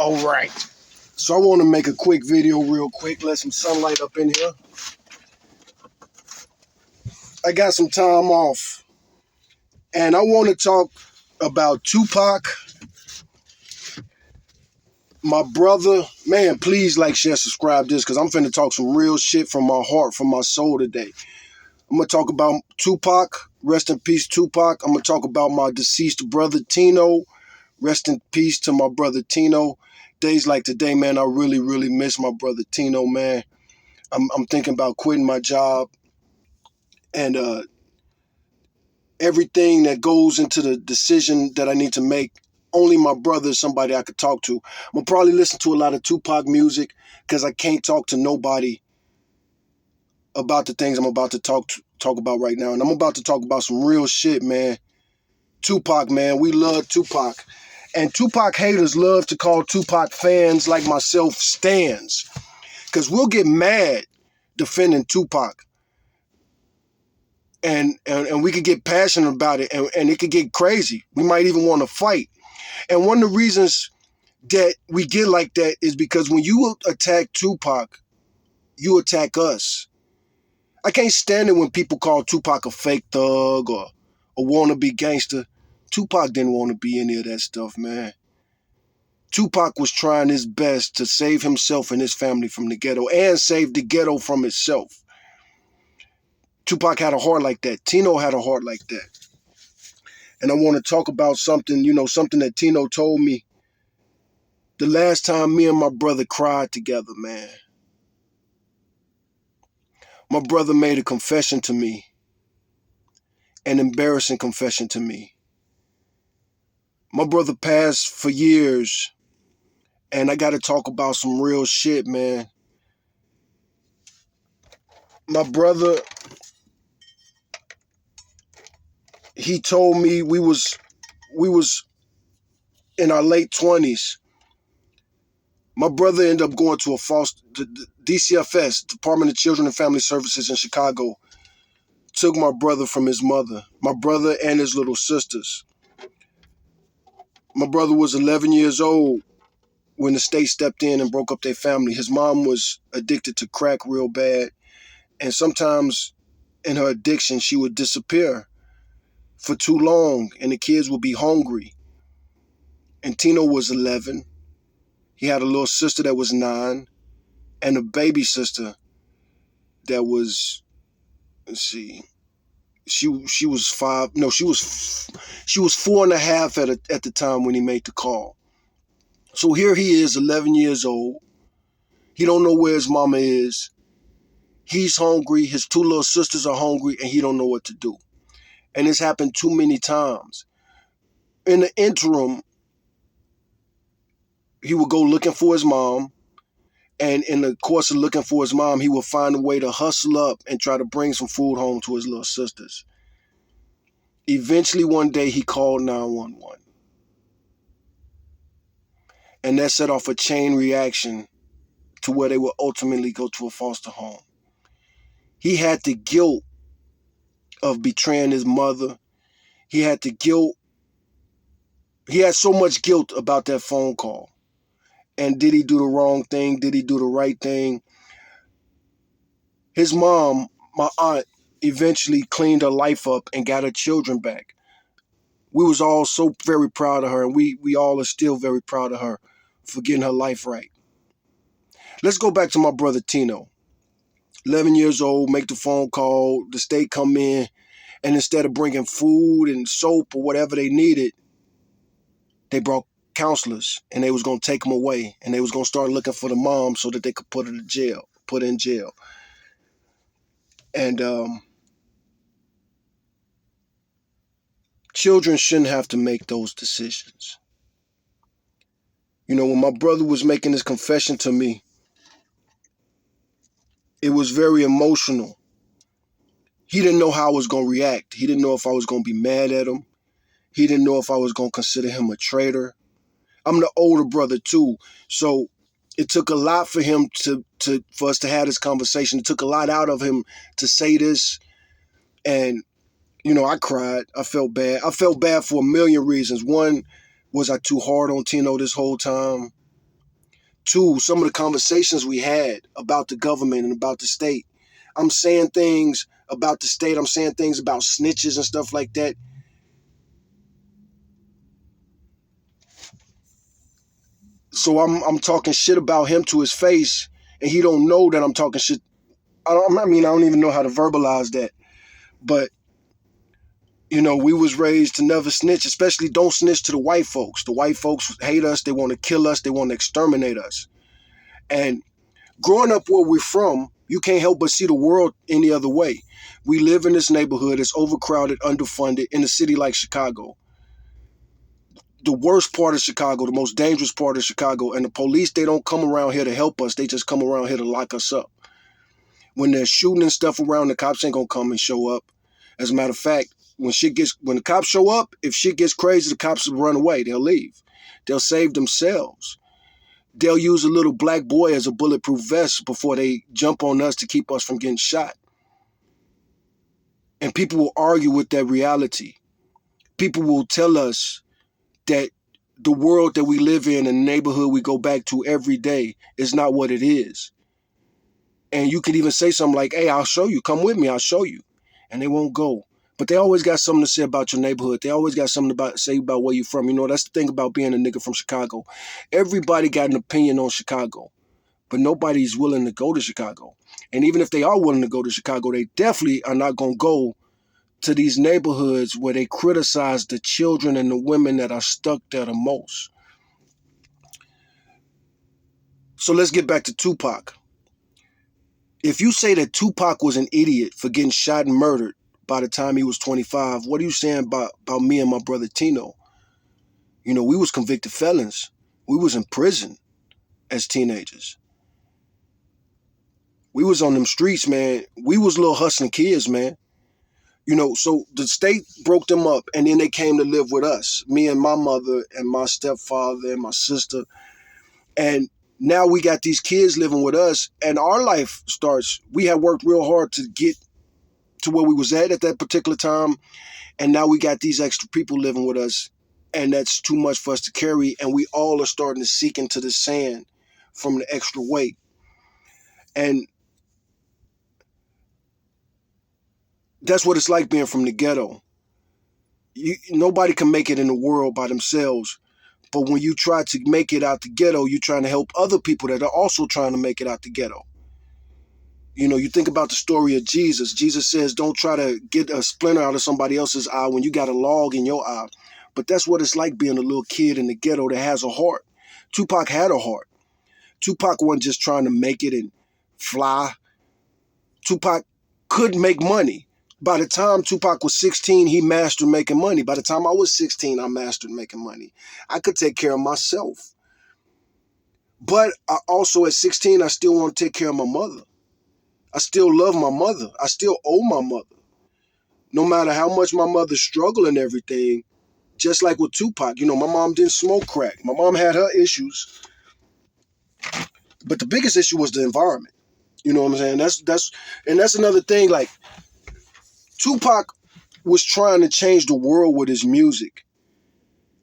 All right. So I want to make a quick video real quick. Let some sunlight up in here. I got some time off. And I want to talk about Tupac. My brother. Man, please like, share, subscribe this because I'm finna talk some real shit from my heart, from my soul today. I'm going to talk about Tupac. Rest in peace, Tupac. I'm going to talk about my deceased brother, Tino. Rest in peace to my brother, Tino. Days like today, man, I really, really miss my brother, Tino, man. I'm thinking about quitting my job. And everything that goes into the decision that I need to make, only my brother is somebody I could talk to. I'm going to probably listen to a lot of Tupac music because I can't talk to nobody about the things I'm about to talk about right now. And I'm about to talk about some real shit, man. Tupac, man. We love Tupac. And Tupac haters love to call Tupac fans like myself stans. Because we'll get mad defending Tupac. And we could get passionate about it. And it could get crazy. We might even want to fight. And one of the reasons that we get like that is because when you attack Tupac, you attack us. I can't stand it when people call Tupac a fake thug or a wannabe gangster. Tupac didn't want to be any of that stuff, man. Tupac was trying his best to save himself and his family from the ghetto and save the ghetto from itself. Tupac had a heart like that. Tino had a heart like that. And I want to talk about something, something that Tino told me the last time me and my brother cried together, man. My brother made a confession to me, an embarrassing confession to me. My brother passed for years, and I got to talk about some real shit, man. My brother, he told me we was in our late 20s. My brother ended up going to the DCFS, Department of Children and Family Services in Chicago, took my brother from his mother, my brother and his little sisters. My brother was 11 years old when the state stepped in and broke up their family. His mom was addicted to crack real bad, and sometimes in her addiction, she would disappear for too long, and the kids would be hungry. And Tino was 11. He had a little sister that was 9, and a baby sister that was, let's see, she was 5. No, she was 4.5 at the time when he made the call. So here he is, 11 years old. He don't know where his mama is. He's hungry. His 2 little sisters are hungry, and he don't know what to do. And it's happened too many times. In the interim, he would go looking for his mom. And in the course of looking for his mom, he would find a way to hustle up and try to bring some food home to his little sisters. Eventually, one day, he called 911. And that set off a chain reaction to where they would ultimately go to a foster home. He had the guilt of betraying his mother. He had the guilt. He had so much guilt about that phone call. And did he do the wrong thing? Did he do the right thing? His mom, my aunt, eventually cleaned her life up and got her children back. We was all so very proud of her, and we all are still very proud of her for getting her life right. Let's go back to my brother Tino. 11 years old, make the phone call, the state come in, and instead of bringing food and soap or whatever they needed, they brought counselors, and they was going to take them away, and they was going to start looking for the mom so that they could put her in jail. And children shouldn't have to make those decisions. When my brother was making his confession to me, it was very emotional. He didn't know how I was going to react. He didn't know if I was going to be mad at him. He didn't know if I was going to consider him a traitor. I'm the older brother too, so it took a lot for him for us to have this conversation. It took a lot out of him to say this, and I cried. I felt bad. I felt bad for a million reasons. One, was I too hard on Tino this whole time? Two, some of the conversations we had about the government and about the state. I'm saying things about the state. I'm saying things about snitches and stuff like that. So I'm talking shit about him to his face, and he don't know that I'm talking shit. I don't even know how to verbalize that. But we was raised to never snitch, especially don't snitch to the white folks. The white folks hate us. They want to kill us. They want to exterminate us. And growing up where we're from, you can't help but see the world any other way. We live in this neighborhood that's overcrowded, underfunded, in a city like Chicago. The worst part of Chicago, the most dangerous part of Chicago, and the police, they don't come around here to help us. They just come around here to lock us up. When they're shooting and stuff around, the cops ain't gonna come and show up. As a matter of fact, when the cops show up, if shit gets crazy, the cops will run away. They'll leave. They'll save themselves. They'll use a little black boy as a bulletproof vest before they jump on us to keep us from getting shot. And people will argue with that reality. People will tell us that the world that we live in and the neighborhood we go back to every day is not what it is. And you can even say something like, hey, I'll show you. Come with me. I'll show you. And they won't go. But they always got something to say about your neighborhood. They always got something to say about where you're from. That's the thing about being a nigga from Chicago. Everybody got an opinion on Chicago, but nobody's willing to go to Chicago. And even if they are willing to go to Chicago, they definitely are not going to go to these neighborhoods where they criticize the children and the women that are stuck there the most. So let's get back to Tupac. If you say that Tupac was an idiot for getting shot and murdered by the time he was 25, what are you saying about me and my brother Tino? We was convicted felons. We was in prison as teenagers. We was on them streets, man. We was little hustling kids, man. So the state broke them up, and then they came to live with us, me and my mother and my stepfather and my sister. And now we got these kids living with us, and our life starts. We had worked real hard to get to where we was at that particular time, and now we got these extra people living with us, and that's too much for us to carry, and we all are starting to sink into the sand from the extra weight. And that's what it's like being from the ghetto. Nobody can make it in the world by themselves. But when you try to make it out the ghetto, you're trying to help other people that are also trying to make it out the ghetto. You think about the story of Jesus. Jesus says, don't try to get a splinter out of somebody else's eye when you got a log in your eye. But that's what it's like being a little kid in the ghetto that has a heart. Tupac had a heart. Tupac wasn't just trying to make it and fly. Tupac could make money. By the time Tupac was 16, he mastered making money. By the time I was 16, I mastered making money. I could take care of myself. But I also, at 16, I still want to take care of my mother. I still love my mother. I still owe my mother. No matter how much my mother struggled and everything, just like with Tupac, my mom didn't smoke crack. My mom had her issues. But the biggest issue was the environment. You know what I'm saying? That's another thing. Like, Tupac was trying to change the world with his music.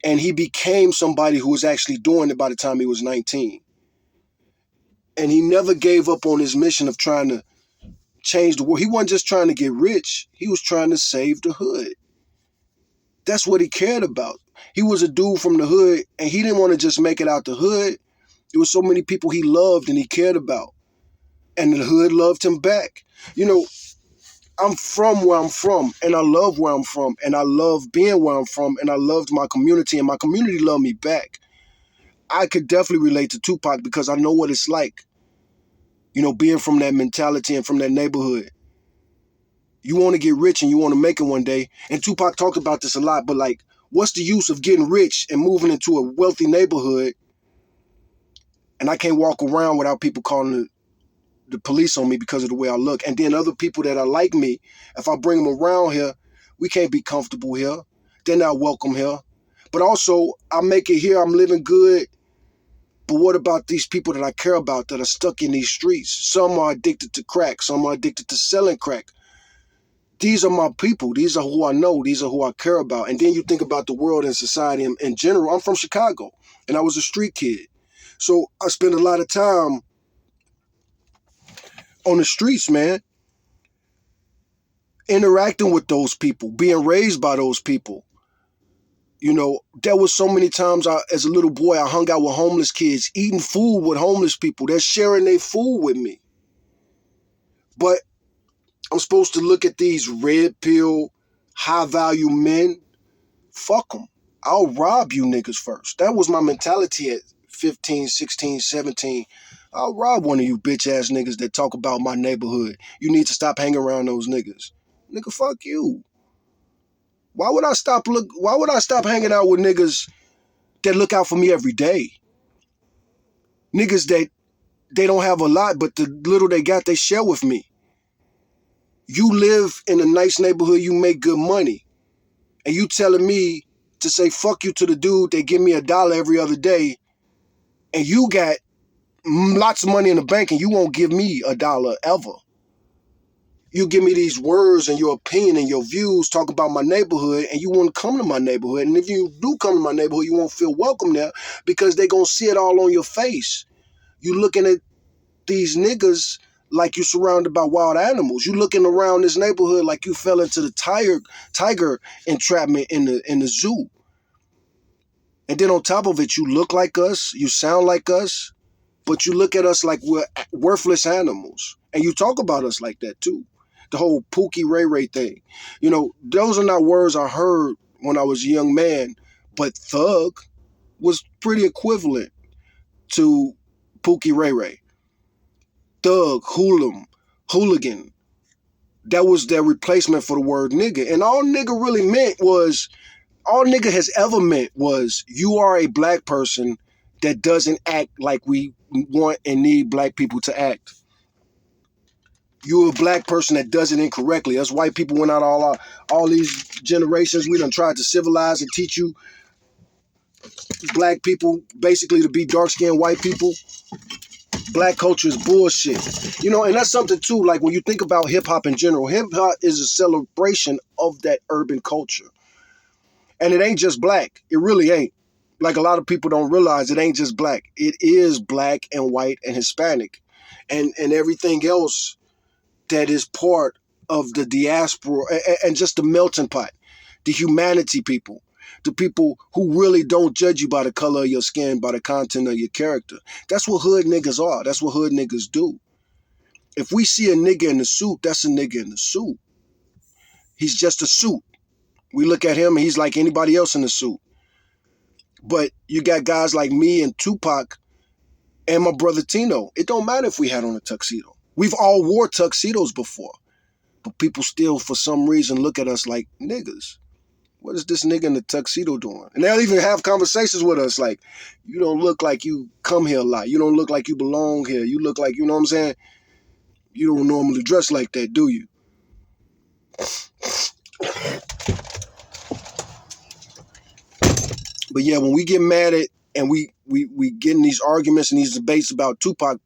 And he became somebody who was actually doing it by the time he was 19. And he never gave up on his mission of trying to change the world. He wasn't just trying to get rich. He was trying to save the hood. That's what he cared about. He was a dude from the hood, and he didn't want to just make it out the hood. There was so many people he loved and he cared about. And the hood loved him back. I'm from where I'm from, and I love where I'm from, and I love being where I'm from, and I loved my community, and my community loved me back. I could definitely relate to Tupac because I know what it's like, being from that mentality and from that neighborhood. You want to get rich and you want to make it one day. And Tupac talked about this a lot, but like, what's the use of getting rich and moving into a wealthy neighborhood and I can't walk around without people calling the police on me because of the way I look? And then other people that are like me, if I bring them around here, we can't be comfortable here. They're not welcome here. But also, I make it here, I'm living good. But what about these people that I care about that are stuck in these streets? Some are addicted to crack. Some are addicted to selling crack. These are my people. These are who I know. These are who I care about. And then you think about the world and society in general. I'm from Chicago, and I was a street kid. So I spend a lot of time on the streets, man, interacting with those people, being raised by those people. You know, there was so many times as a little boy, I hung out with homeless kids, eating food with homeless people. They're sharing their food with me. But I'm supposed to look at these red pill, high value men. Fuck them. I'll rob you niggas first. That was my mentality at 15, 16, 17. I'll rob one of you bitch ass niggas that talk about my neighborhood. You need to stop hanging around those niggas. Nigga, fuck you. Why would I stop hanging out with niggas that look out for me every day? Niggas that they don't have a lot, but the little they got, they share with me. You live in a nice neighborhood, you make good money. And you telling me to say fuck you to the dude that give me $1 every other day, and you got lots of money in the bank and you won't give me $1 ever. You give me these words and your opinion and your views, talk about my neighborhood, and you won't come to my neighborhood. And if you do come to my neighborhood, you won't feel welcome there because they going to see it all on your face. You looking at these niggas like you surrounded by wild animals. You looking around this neighborhood like you fell into the tiger entrapment in the zoo. And then on top of it, you look like us, you sound like us, but you look at us like we're worthless animals. And you talk about us like that too. The whole Pookie Ray Ray thing. You know, those are not words I heard when I was a young man, but thug was pretty equivalent to Pookie Ray Ray. Thug, hooligan. That was their replacement for the word nigga. And all nigga really meant was, all nigga has ever meant was, you are a black person that doesn't act like we want and need black people to act. You're a black person that does it incorrectly. Us white people went out all these generations. We done tried to civilize and teach you black people basically to be dark-skinned white people. Black culture is bullshit. You know, and that's something too, like when you think about hip-hop in general, hip-hop is a celebration of that urban culture. And it ain't just black. It really ain't. Like a lot of people don't realize, it ain't just black. It is black and white and Hispanic and everything else that is part of the diaspora and just the melting pot, the humanity people, the people who really don't judge you by the color of your skin, by the content of your character. That's what hood niggas are. That's what hood niggas do. If we see a nigga in the suit, that's a nigga in the suit. He's just a suit. We look at him and he's like anybody else in the suit. But you got guys like me and Tupac and my brother Tino. It don't matter if we had on a tuxedo. We've all wore tuxedos before. But people still, for some reason, look at us like niggas. What is this nigga in the tuxedo doing? And they'll even have conversations with us like, you don't look like you come here a lot. You don't look like you belong here. You look like, you know what I'm saying? You don't normally dress like that, do you? But yeah, when we get mad at and we get in these arguments and these debates about Tupac,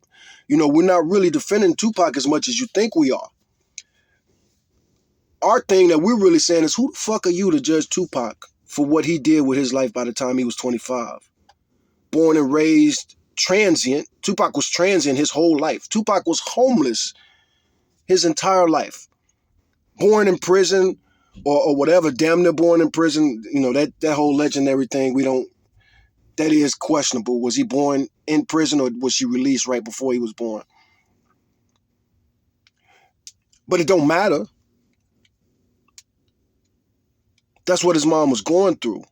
you know, we're not really defending Tupac as much as you think we are. Our thing that we're really saying is, who the fuck are you to judge Tupac for what he did with his life by the time he was 25? Born and raised transient. Tupac was transient his whole life. Tupac was homeless his entire life. Born in prison or whatever, damn near born in prison. You know, that whole legendary thing, that is questionable. Was he born in prison or was he released right before he was born? But it don't matter. That's what his mom was going through.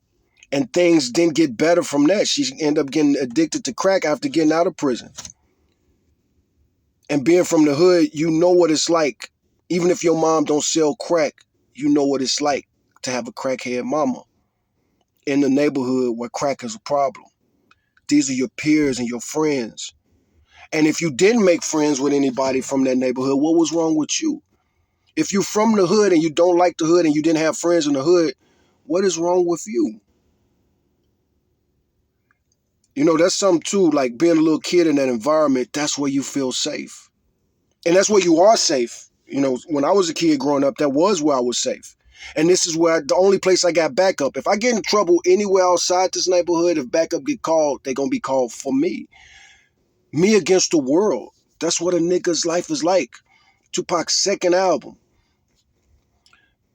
And things didn't get better from that. She ended up getting addicted to crack after getting out of prison. And being from the hood, you know what it's like. Even if your mom don't sell crack, you know what it's like to have a crackhead mama in the neighborhood where crack is a problem. These are your peers and your friends. And if you didn't make friends with anybody from that neighborhood, what was wrong with you? If you're from the hood and you don't like the hood and you didn't have friends in the hood, what is wrong with you? You know, that's something too, like being a little kid in that environment, that's where you feel safe. And that's where you are safe. You know, when I was a kid growing up, that was where I was safe. And this is where the only place I got backup. If I get in trouble anywhere outside this neighborhood, if backup get called, they're gonna be called for me. Me against the world. That's what a nigga's life is like. Tupac's second album.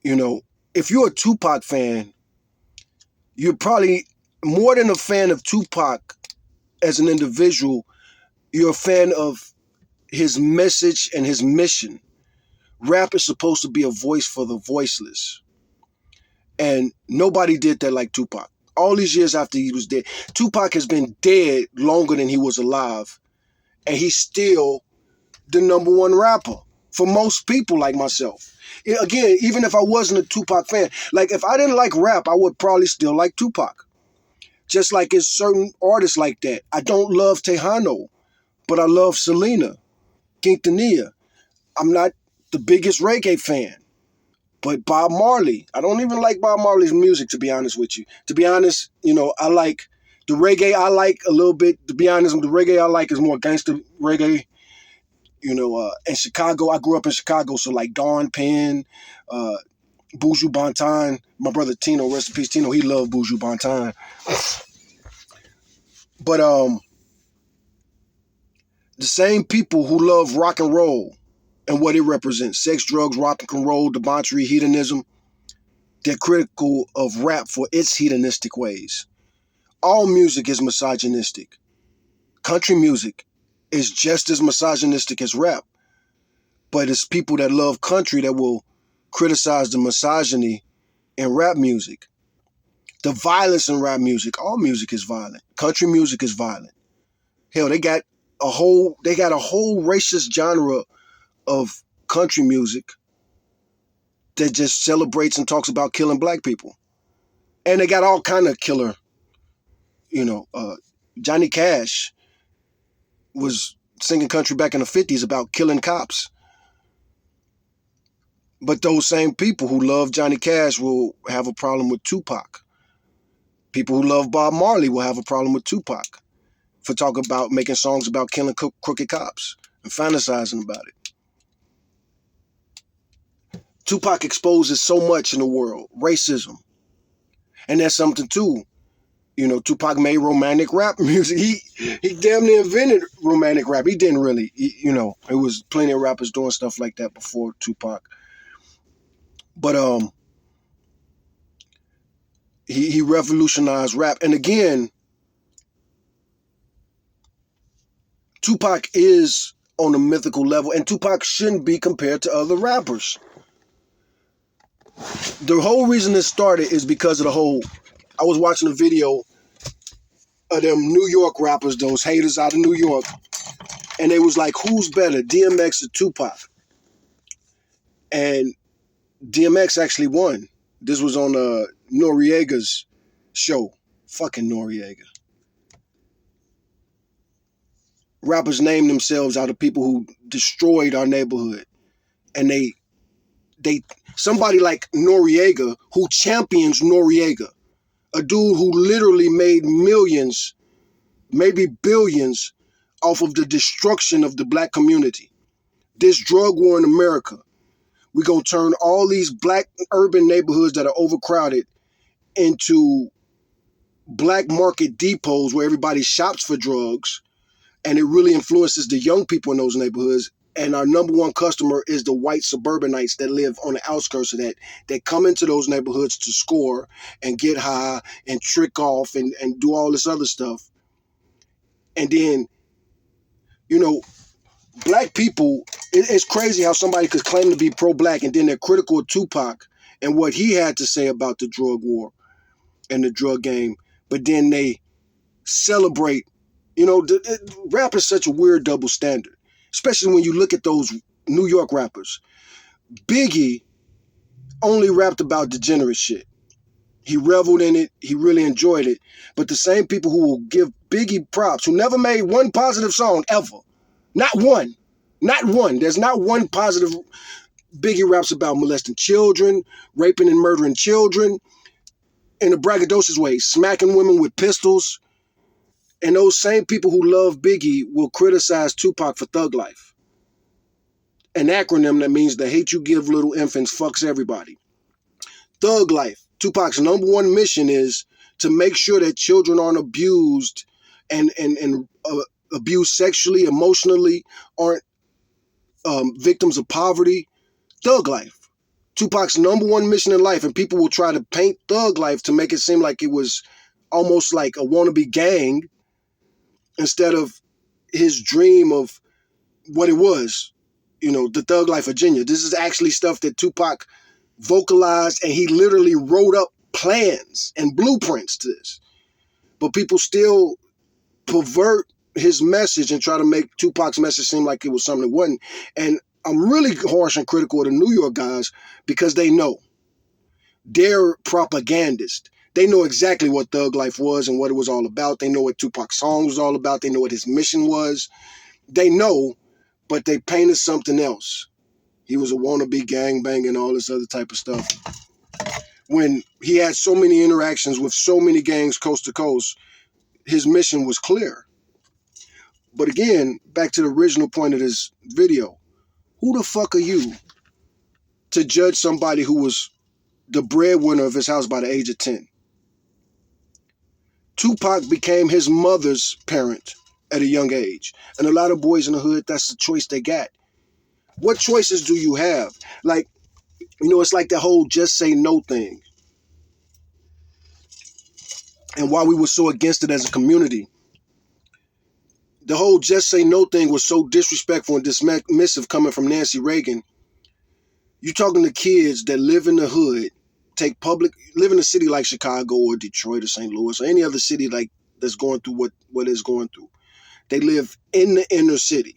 You know, if you're a Tupac fan, you're probably more than a fan of Tupac as an individual. You're a fan of his message and his mission. Rap is supposed to be a voice for the voiceless. And nobody did that like Tupac. All these years after he was dead, Tupac has been dead longer than he was alive. And he's still the number one rapper for most people like myself. Again, even if I wasn't a Tupac fan, like if I didn't like rap, I would probably still like Tupac. Just like it's certain artists like that. I don't love Tejano, but I love Selena, Quintanilla. I'm not the biggest reggae fan. But Bob Marley, I don't even like Bob Marley's music, to be honest with you. To be honest, I like the reggae I like a little bit. To be honest, the reggae I like is more gangster reggae. In Chicago, I grew up in Chicago, so like Dawn Penn, Buju Banton. My brother Tino, rest in peace, Tino, he loved Buju Banton. But the same people who love rock and roll and what it represents, sex, drugs, rock and roll, debauchery, hedonism, they're critical of rap for its hedonistic ways. All music is misogynistic. Country music is just as misogynistic as rap. But it's people that love country that will criticize the misogyny in rap music. The violence in rap music, all music is violent. Country music is violent. Hell, they got a whole racist genre of country music that just celebrates and talks about killing black people. And they got all kind of killer, Johnny Cash was singing country back in the 50s about killing cops. But those same people who love Johnny Cash will have a problem with Tupac. People who love Bob Marley will have a problem with Tupac for talking about making songs about killing crooked cops and fantasizing about it. Tupac exposes so much in the world, racism. And that's something too. Tupac made romantic rap music. He damn near invented romantic rap. He didn't really, it was plenty of rappers doing stuff like that before Tupac. But he revolutionized rap. And again, Tupac is on a mythical level, and Tupac shouldn't be compared to other rappers. The whole reason this started is because of I was watching a video of them New York rappers, those haters out of New York, and they was like, who's better, DMX or Tupac? And DMX actually won. This was on Noriega's show. Fucking Noriega. Rappers name themselves out of people who destroyed our neighborhood. And they somebody like Noriega, who champions Noriega, a dude who literally made millions, maybe billions, off of the destruction of the black community. This drug war in America, we're going to turn all these black urban neighborhoods that are overcrowded into black market depots where everybody shops for drugs, and it really influences the young people in those neighborhoods. And our number one customer is the white suburbanites that live on the outskirts of that come into those neighborhoods to score and get high and trick off and do all this other stuff. And then, black people, it's crazy how somebody could claim to be pro-black and then they're critical of Tupac and what he had to say about the drug war and the drug game. But then they celebrate, rap is such a weird double standard. Especially when you look at those New York rappers. Biggie only rapped about degenerate shit. He reveled in it. He really enjoyed it. But the same people who will give Biggie props, who never made one positive song ever. Not one. Not one. There's not one positive. Biggie raps about molesting children, raping and murdering children in a braggadocious way, smacking women with pistols. And those same people who love Biggie will criticize Tupac for Thug Life. An acronym that means the hate you give little infants fucks everybody. Thug life. Tupac's number one mission is to make sure that children aren't abused and abused sexually, emotionally, aren't victims of poverty. Thug life. Tupac's number one mission in life, and people will try to paint thug life to make it seem like it was almost like a wannabe gang instead of his dream of what it was, the thug life of Virginia. This is actually stuff that Tupac vocalized, and he literally wrote up plans and blueprints to this. But people still pervert his message and try to make Tupac's message seem like it was something it wasn't. And I'm really harsh and critical of the New York guys because they know. They're propagandists. They know exactly what thug life was and what it was all about. They know what Tupac's song was all about. They know what his mission was. They know, but they painted something else. He was a wannabe gangbang and all this other type of stuff. When he had so many interactions with so many gangs coast to coast, his mission was clear. But again, back to the original point of this video, who the fuck are you to judge somebody who was the breadwinner of his house by the age of 10? Tupac became his mother's parent at a young age. And a lot of boys in the hood, that's the choice they got. What choices do you have? Like, it's like the whole just say no thing. And why we were so against it as a community. The whole just say no thing was so disrespectful and dismissive coming from Nancy Reagan. You talking to kids that live in the hood, live in a city like Chicago or Detroit or St. Louis or any other city like that's going through what it's going through. They live in the inner city,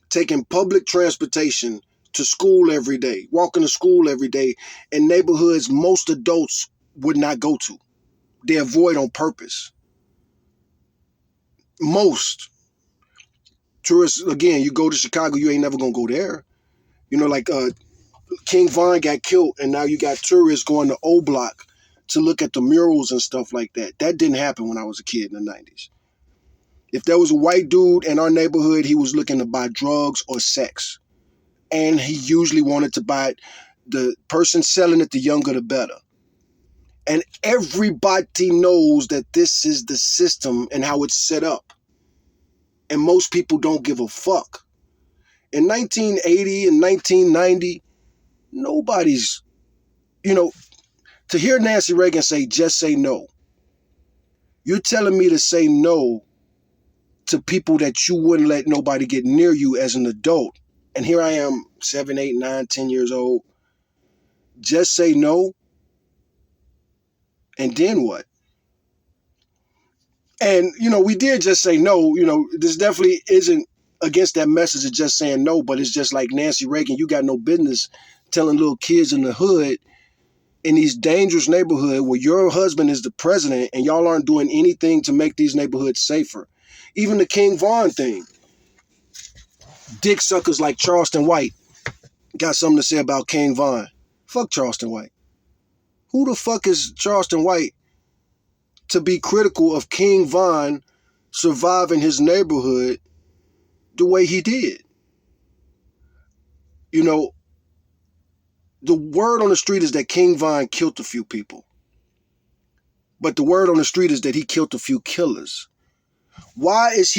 taking public transportation to school every day, walking to school every day in neighborhoods most adults would not go to. They avoid on purpose. Most tourists, again, you go to Chicago, you ain't never gonna go there. Like King Von got killed, and now you got tourists going to O Block to look at the murals and stuff like that. That didn't happen when I was a kid in the 90s. If there was a white dude in our neighborhood, he was looking to buy drugs or sex. And he usually wanted to buy it. The person selling it, the younger the better. And everybody knows that this is the system and how it's set up. And most people don't give a fuck. In 1980 and 1990, nobody's, to hear Nancy Reagan say, just say no. You're telling me to say no to people that you wouldn't let nobody get near you as an adult. And here I am, 7, 8, 9, 10 years old. Just say no. And then what? And, we did just say no. This definitely isn't against that message of just saying no, but it's just like Nancy Reagan, you got no business telling little kids in the hood in these dangerous neighborhoods where your husband is the president and y'all aren't doing anything to make these neighborhoods safer. Even the King Von thing. Dick suckers like Charleston White got something to say about King Von. Fuck Charleston White. Who the fuck is Charleston White to be critical of King Von surviving his neighborhood the way he did? The word on the street is that King Von killed a few people. But the word on the street is that he killed a few killers. Why is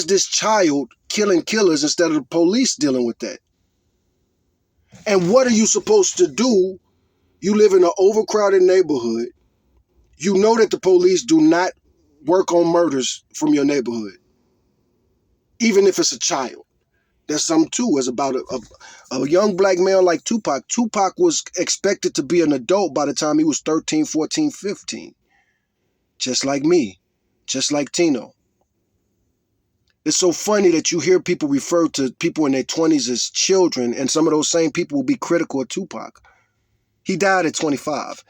this child killing killers instead of the police dealing with that? And what are you supposed to do? You live in an overcrowded neighborhood. You know that the police do not work on murders from your neighborhood. Even if it's a child. That's something too. It's about a young black male like Tupac. Tupac was expected to be an adult by the time he was 13, 14, 15. Just like me. Just like Tino. It's so funny that you hear people refer to people in their 20s as children, and some of those same people will be critical of Tupac. He died at 25.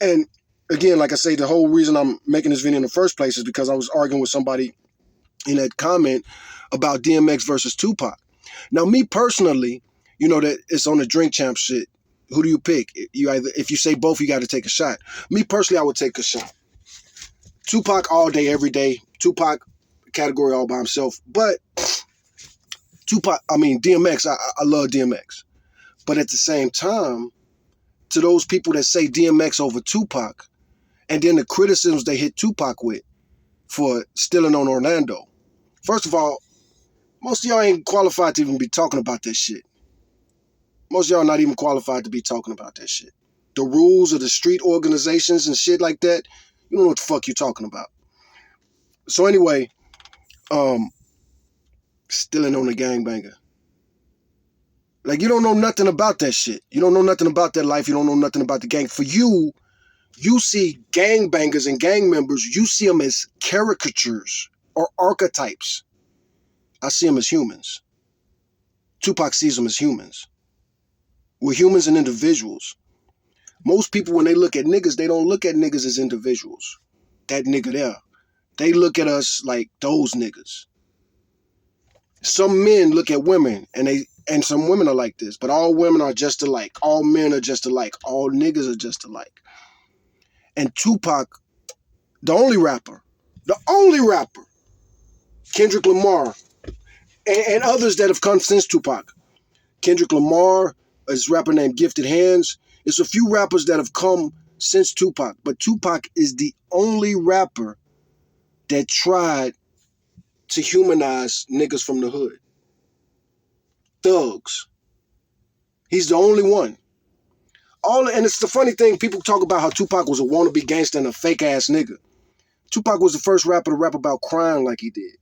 And again, like I say, the whole reason I'm making this video in the first place is because I was arguing with somebody in that comment about DMX versus Tupac. Now, me personally, that it's on the Drink Champ shit. Who do you pick? If you say both, you got to take a shot. Me personally, I would take a shot. Tupac all day, every day. Tupac category all by himself. But DMX, I love DMX. But at the same time, to those people that say DMX over Tupac, and then the criticisms they hit Tupac with for stealing on Orlando. First of all, most of y'all ain't qualified to even be talking about that shit. Most of y'all not even qualified to be talking about that shit. The rules of the street organizations and shit like that, you don't know what the fuck you're talking about. So anyway, stealing on a gangbanger. Like, you don't know nothing about that shit. You don't know nothing about that life. You don't know nothing about the gang. For you, you see gangbangers and gang members, you see them as caricatures or archetypes. I see them as humans. Tupac sees them as humans. We're humans and individuals. Most people, when they look at niggas, they don't look at niggas as individuals. That nigga there. They look at us like those niggas. Some men look at women and some women are like this, but all women are just alike. All men are just alike. All niggas are just alike. And Tupac, the only rapper, Kendrick Lamar, and others that have come since Tupac. Kendrick Lamar, is a rapper named Gifted Hands. It's a few rappers that have come since Tupac, but Tupac is the only rapper that tried to humanize niggas from the hood. Thugs. He's the only one. And it's the funny thing, people talk about how Tupac was a wannabe gangster and a fake ass nigga. Tupac was the first rapper to rap about crying like he did.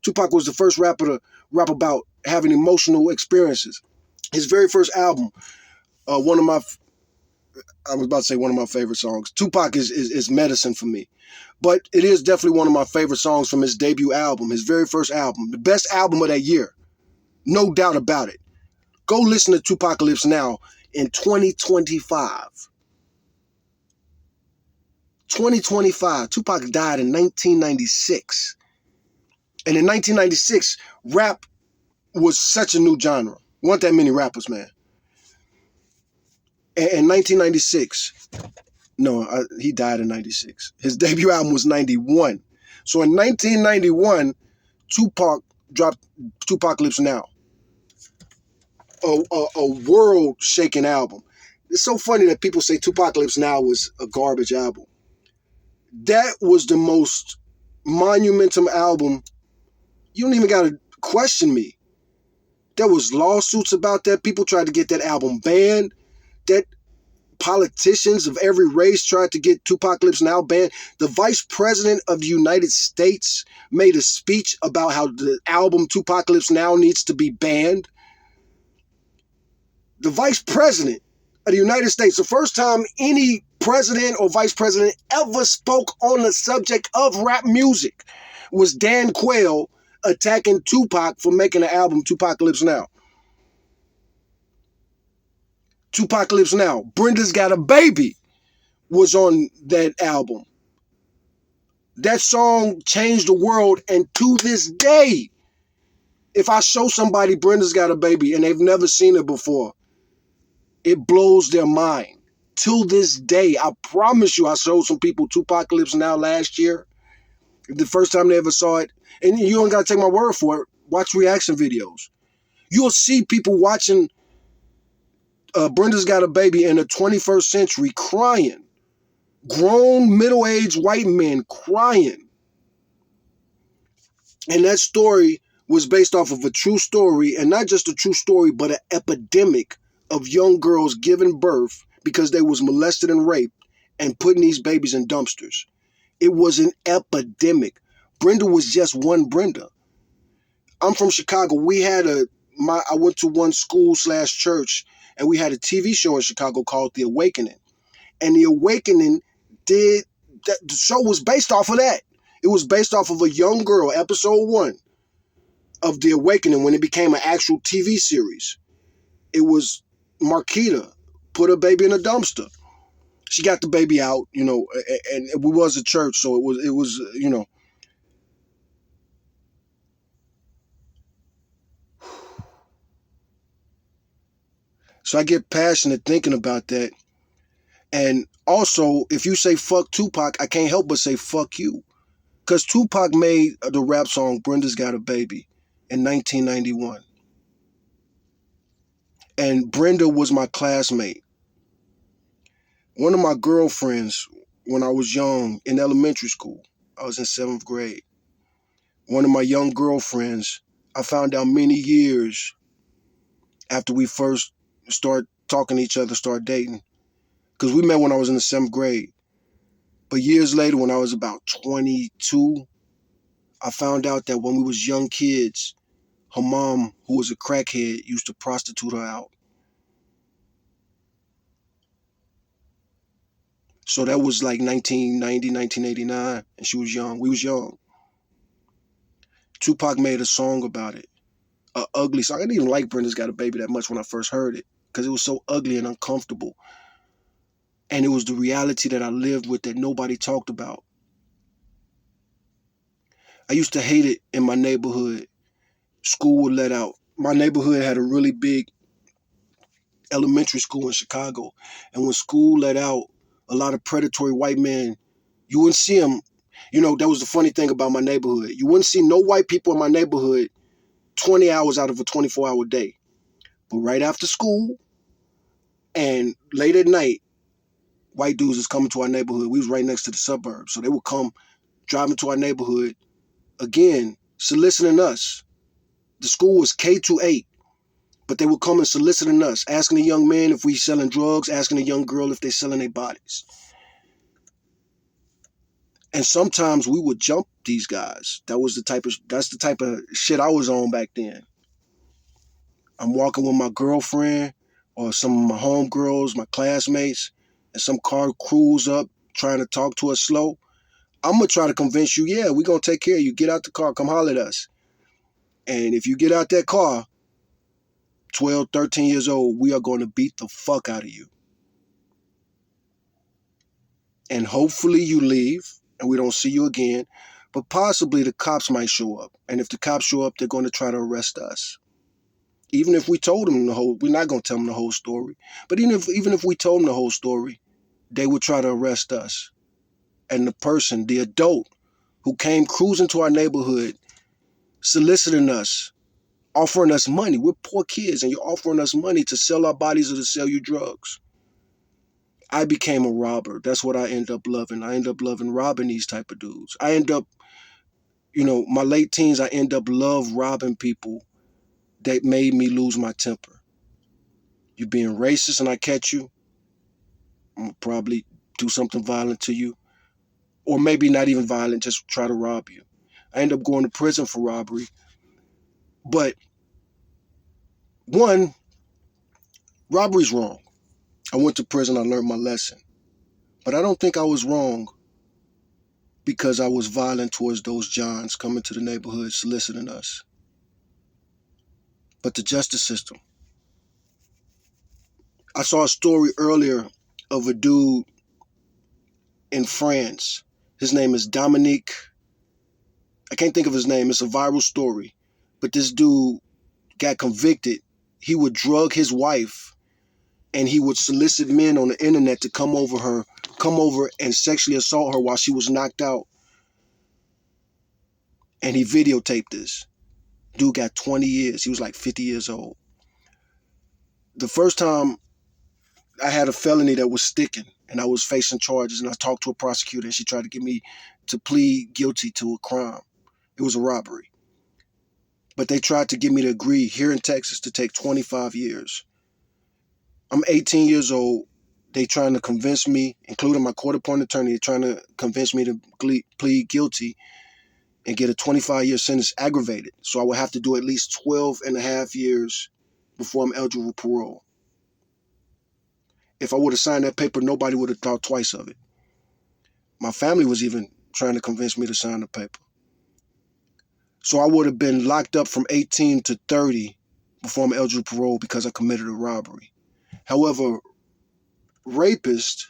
Tupac was the first rapper to rap about having emotional experiences. His very first album, I was about to say one of my favorite songs. Tupac is medicine for me. But it is definitely one of my favorite songs from his debut album, his very first album, the best album of that year. No doubt about it. Go listen to Tupacalypse Now in 2025. 2025. Tupac died in 1996. And in 1996, rap was such a new genre. Weren't that many rappers, man. And in 1996, he died in 96. His debut album was 91. So in 1991, Tupac dropped Tupacalypse Now. A world-shaking album. It's so funny that people say Tupacalypse Now was a garbage album. That was the most monumental album. You don't even got to question me. There was lawsuits about that. People tried to get that album banned. That politicians of every race tried to get Tupacalypse Now banned. The vice president of the United States made a speech about how the album Tupacalypse Now needs to be banned. The vice president of the United States, the first time any president or vice president ever spoke on the subject of rap music, was Dan Quayle attacking Tupac for making the album Tupacalypse Now. Tupacalypse Now. Brenda's Got a Baby was on that album. That song changed the world, and to this day, if I show somebody Brenda's Got a Baby and they've never seen it before, it blows their mind. Till this day, I promise you, I showed some people Tupacalypse Now last year. The first time they ever saw it. And you don't got to take my word for it. Watch reaction videos. You'll see people watching Brenda's Got a Baby in the 21st century crying. Grown, middle-aged white men crying. And that story was based off of a true story, and not just a true story, but an epidemic of young girls giving birth because they was molested and raped and putting these babies in dumpsters. It was an epidemic. Brenda was just one Brenda. I'm from Chicago. I went to one school/church, and we had a TV show in Chicago called The Awakening. And The Awakening the show was based off of that. It was based off of a young girl, episode 1 of The Awakening, when it became an actual TV series. It was Marquita put her baby in a dumpster. She got the baby out, and we was a church, so it was. So I get passionate thinking about that. And also, if you say fuck Tupac, I can't help but say fuck you. Because Tupac made the rap song Brenda's Got a Baby in 1991. And Brenda was my classmate. One of my girlfriends, when I was young in elementary school, I was in 7th grade. One of my young girlfriends, I found out many years after we first started talking to each other, started dating, because we met when I was in the 7th grade. But years later, when I was about 22, I found out that when we was young kids, her mom, who was a crackhead, used to prostitute her out. So that was like 1990, 1989, and she was young. We was young. Tupac made a song about it, a ugly song. I didn't even like Brenda's Got a Baby that much when I first heard it because it was so ugly and uncomfortable. And it was the reality that I lived with that nobody talked about. I used to hate it in my neighborhood. School would let out. My neighborhood had a really big elementary school in Chicago. And when school let out, a lot of predatory white men, you wouldn't see them. You know, that was the funny thing about my neighborhood. You wouldn't see no white people in my neighborhood 20 hours out of a 24-hour day. But right after school and late at night, white dudes is coming to our neighborhood. We was right next to the suburbs. So they would come driving to our neighborhood, again, soliciting us. The school was K-8, but they would come and soliciting us, asking the young man if we selling drugs, asking the young girl if they selling their bodies. And sometimes we would jump these guys. That's the type of shit I was on back then. I'm walking with my girlfriend or some of my homegirls, my classmates, and some car crews up trying to talk to us slow. I'm going to try to convince you, yeah, we're going to take care of you. Get out the car, come holler at us. And if you get out that car, 12, 13 years old, we are going to beat the fuck out of you. And hopefully you leave and we don't see you again. But possibly the cops might show up. And if the cops show up, they're going to try to arrest us. Even if we told them we're not going to tell them the whole story. But even if we told them the whole story, they would try to arrest us. And the person, the adult who came cruising to our neighborhood, soliciting us, offering us money. We're poor kids and you're offering us money to sell our bodies or to sell you drugs. I became a robber. That's what I end up loving. I end up loving robbing these type of dudes. I end up, my late teens, I end up love robbing people that made me lose my temper. You being racist and I catch you, I'm gonna probably do something violent to you. Or maybe not even violent, just try to rob you. I end up going to prison for robbery. But one, robbery's wrong. I went to prison, I learned my lesson. But I don't think I was wrong because I was violent towards those Johns coming to the neighborhood soliciting us. But the justice system. I saw a story earlier of a dude in France. His name is Dominique. I can't think of his name. It's a viral story. But this dude got convicted. He would drug his wife and he would solicit men on the internet to come over and sexually assault her while she was knocked out. And he videotaped this. Dude got 20 years. He was like 50 years old. The first time I had a felony that was sticking and I was facing charges and I talked to a prosecutor and she tried to get me to plead guilty to a crime. It was a robbery. But they tried to get me to agree here in Texas to take 25 years. I'm 18 years old. They trying to convince me, including my court-appointed attorney, trying to convince me to plead guilty and get a 25-year sentence aggravated. So I would have to do at least 12 and a half years before I'm eligible for parole. If I would have signed that paper, nobody would have thought twice of it. My family was even trying to convince me to sign the paper. So I would have been locked up from 18 to 30 before I'm eligible for parole because I committed a robbery. However, rapist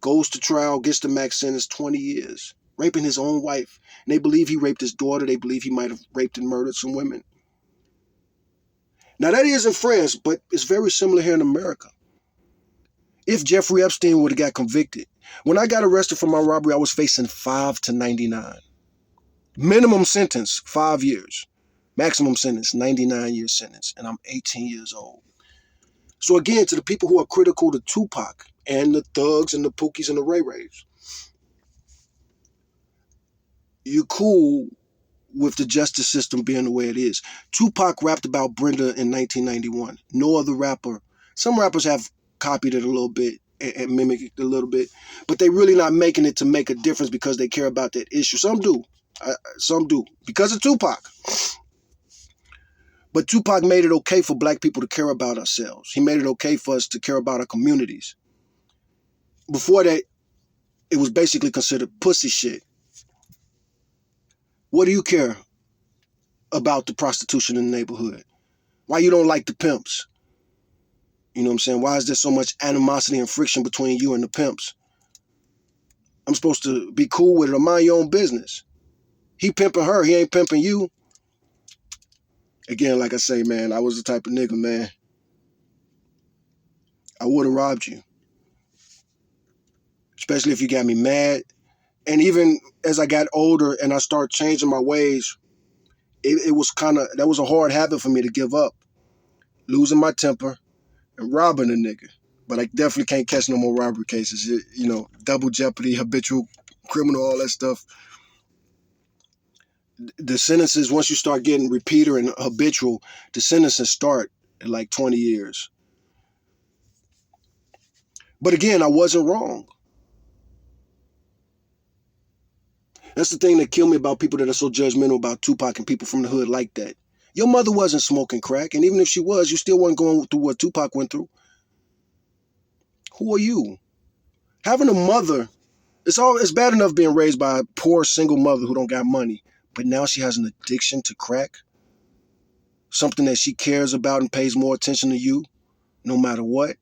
goes to trial, gets the max sentence 20 years, raping his own wife. And they believe he raped his daughter. They believe he might have raped and murdered some women. Now, that is in France, but it's very similar here in America. If Jeffrey Epstein would have got convicted, when I got arrested for my robbery, I was facing 5 to 99. Minimum sentence, 5 years. Maximum sentence, 99-year sentence. And I'm 18 years old. So again, to the people who are critical to Tupac and the thugs and the pookies and the ray rays. You cool with the justice system being the way it is. Tupac rapped about Brenda in 1991. No other rapper. Some rappers have copied it a little bit and mimicked it a little bit, but they really not making it to make a difference because they care about that issue. Some do. Some do. Because of Tupac. But Tupac made it okay for black people to care about ourselves. He made it okay for us to care about our communities. Before that, it was basically considered pussy shit. What do you care about the prostitution in the neighborhood? Why you don't like the pimps? You know what I'm saying? Why is there so much animosity and friction between you and the pimps? I'm supposed to be cool with it or mind your own business. He pimping her, he ain't pimping you. Again, like I say, man, I was the type of nigga, man. I would have robbed you. Especially if you got me mad. And even as I got older and I started changing my ways, it was that was a hard habit for me to give up. Losing my temper and robbing a nigga. But I definitely can't catch no more robbery cases. You know, double jeopardy, habitual criminal, all that stuff. The sentences, once you start getting repeater and habitual, the sentences start at like 20 years. But again, I wasn't wrong. That's the thing that killed me about people that are so judgmental about Tupac and people from the hood like that. Your mother wasn't smoking crack, and even if she was, you still wasn't going through what Tupac went through. Who are you? Having a mother, it's bad enough being raised by a poor single mother who don't got money, but now she has an addiction to crack, something that she cares about and pays more attention to you, no matter what,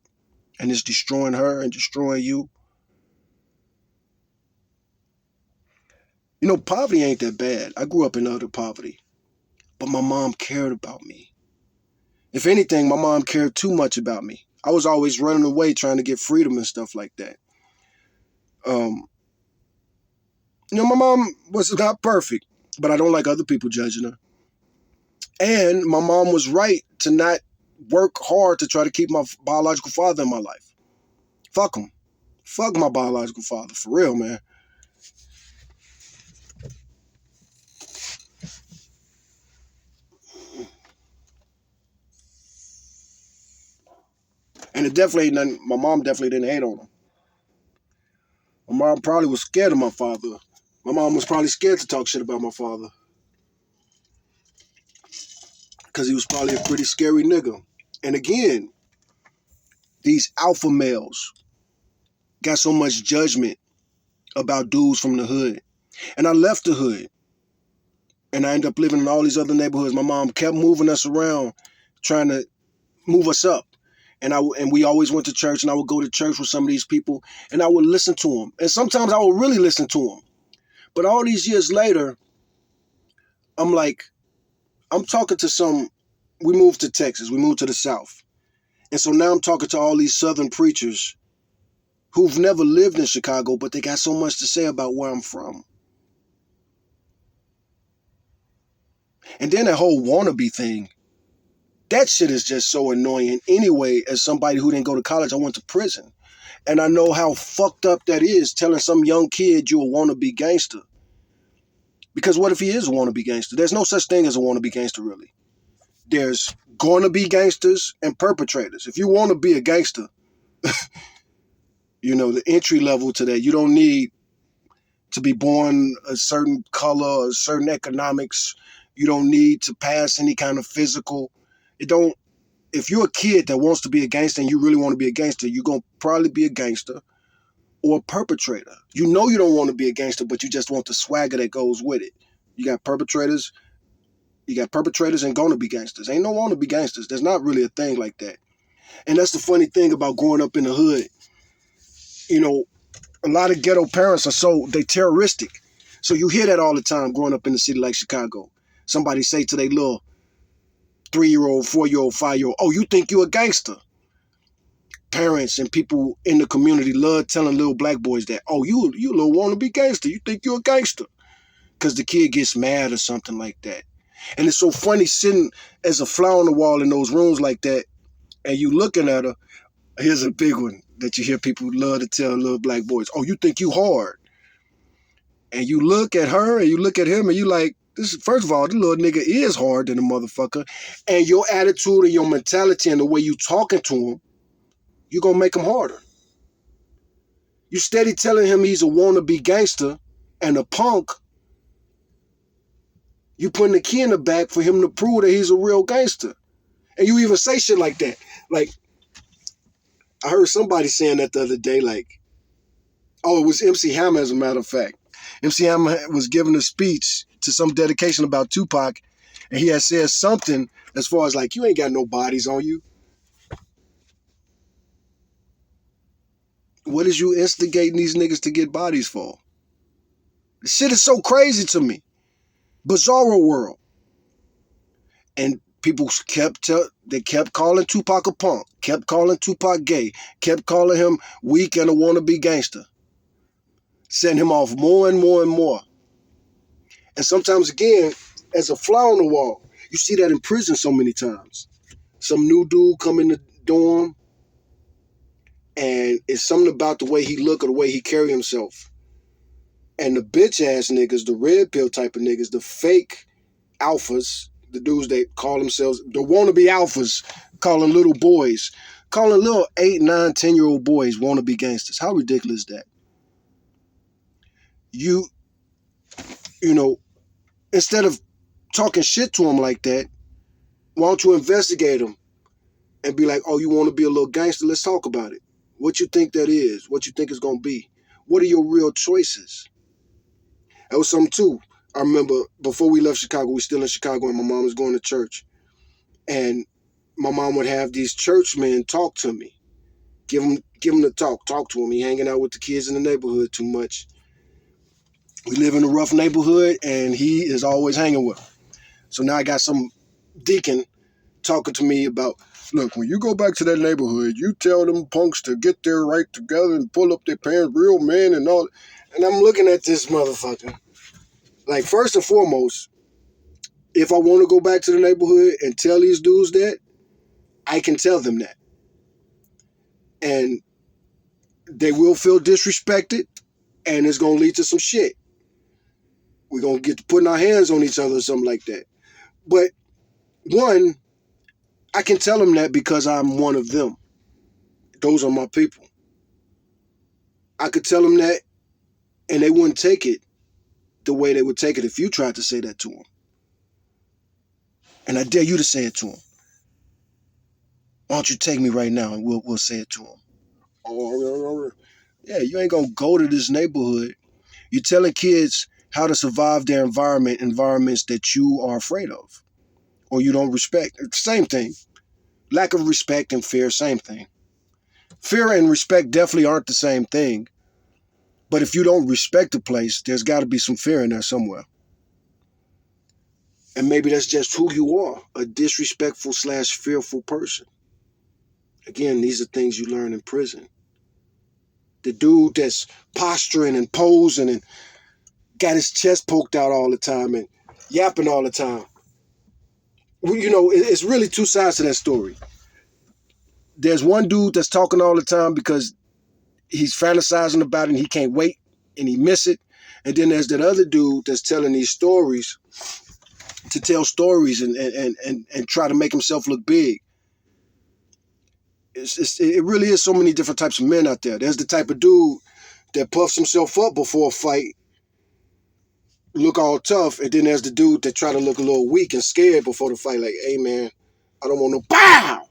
and it's destroying her and destroying you. You know, poverty ain't that bad. I grew up in utter poverty, but my mom cared about me. If anything, my mom cared too much about me. I was always running away trying to get freedom and stuff like that. You know, my mom was not perfect, but I don't like other people judging her. And my mom was right to not work hard to try to keep my biological father in my life. Fuck him. Fuck my biological father, for real, man. And it definitely ain't nothing, my mom definitely didn't hate on him. My mom probably was scared of my father. My mom was probably scared to talk shit about my father. Because he was probably a pretty scary nigga. And again, these alpha males got so much judgment about dudes from the hood. And I left the hood. And I ended up living in all these other neighborhoods. My mom kept moving us around, trying to move us up. And we always went to church, and I would go to church with some of these people, and I would listen to them. And sometimes I would really listen to them. But all these years later, I'm like, I'm talking to we moved to Texas, we moved to the South. And so now I'm talking to all these Southern preachers who've never lived in Chicago, but they got so much to say about where I'm from. And then that whole wannabe thing, that shit is just so annoying. Anyway, as somebody who didn't go to college, I went to prison. And I know how fucked up that is, telling some young kid you a wannabe gangster. Because what if he is a wannabe gangster? There's no such thing as a wannabe gangster, really. There's gonna be gangsters and perpetrators. If you want to be a gangster, you know, the entry level to that, you don't need to be born a certain color, a certain economics. You don't need to pass any kind of physical. If you're a kid that wants to be a gangster and you really want to be a gangster, you're going to probably be a gangster or a perpetrator. You know you don't want to be a gangster, but you just want the swagger that goes with it. You got perpetrators and gonna be gangsters. Ain't no want to be gangsters. There's not really a thing like that. And that's the funny thing about growing up in the hood. You know, a lot of ghetto parents they terroristic. So you hear that all the time growing up in a city like Chicago. Somebody say to their little 3-year-old, 4-year-old, 5-year-old, oh, you think you a gangster? Parents and people in the community love telling little black boys that, oh, you little wannabe gangster. You think you're a gangster. Because the kid gets mad or something like that. And it's so funny sitting as a fly on the wall in those rooms like that, and you looking at her, Here's a big one that you hear people love to tell little black boys. Oh, you think you hard. And you look at her and you look at him and you like, this is, first of all, the little nigga is hard than a motherfucker. And your attitude and your mentality and the way you talking to him, you're going to make him harder. You steady telling him he's a wannabe gangster and a punk. You putting the key in the back for him to prove that he's a real gangster. And you even say shit like that. Like, I heard somebody saying that the other day, like, oh, it was MC Hammer, as a matter of fact. MC Hammer was giving a speech to some dedication about Tupac, and he had said something as far as like, you ain't got no bodies on you. What is you instigating these niggas to get bodies for? This shit is so crazy to me. Bizarro world. And people they kept calling Tupac a punk, kept calling Tupac gay, kept calling him weak and a wannabe gangster. Sending him off more and more and more. And sometimes, again, as a fly on the wall, you see that in prison so many times. Some new dude come in the dorm, and it's something about the way he look or the way he carry himself. And the bitch-ass niggas, the red pill type of niggas, the fake alphas, the dudes that call themselves, the wannabe alphas, calling little boys, calling little 8, 9, 10-year-old boys wannabe gangsters. How ridiculous is that? You know, instead of talking shit to them like that, why don't you investigate them and be like, oh, you want to be a little gangster? Let's talk about it. What you think that is? What you think it's going to be? What are your real choices? That was something, too. I remember before we left Chicago, we were still in Chicago, and my mom was going to church. And my mom would have these churchmen talk to me. Give him the talk to him. He hanging out with the kids in the neighborhood too much. We live in a rough neighborhood, and he is always hanging with them. So now I got some deacon talking to me about, look, when you go back to that neighborhood, you tell them punks to get their right together and pull up their pants, real men and all. And I'm looking at this motherfucker. Like, first and foremost, if I want to go back to the neighborhood and tell these dudes that, I can tell them that. And they will feel disrespected, and it's going to lead to some shit. We're going to get to putting our hands on each other or something like that. But, one, I can tell them that because I'm one of them. Those are my people. I could tell them that, and they wouldn't take it the way they would take it if you tried to say that to them. And I dare you to say it to them. Why don't you take me right now and we'll say it to them. Oh, yeah, you ain't going to go to this neighborhood. You're telling kids how to survive their environments that you are afraid of or you don't respect. It's the same thing. Lack of respect and fear, same thing. Fear and respect definitely aren't the same thing. But if you don't respect a place, there's got to be some fear in there somewhere. And maybe that's just who you are, a disrespectful / fearful person. Again, these are things you learn in prison. The dude that's posturing and posing and got his chest poked out all the time and yapping all the time. You know, it's really two sides to that story. There's one dude that's talking all the time because he's fantasizing about it and he can't wait and he miss it. And then there's that other dude that's telling these stories to tell stories and try to make himself look big. It really is so many different types of men out there. There's the type of dude that puffs himself up before a fight, look all tough, and then there's the dude that try to look a little weak and scared before the fight, like, hey man, I don't want no pow!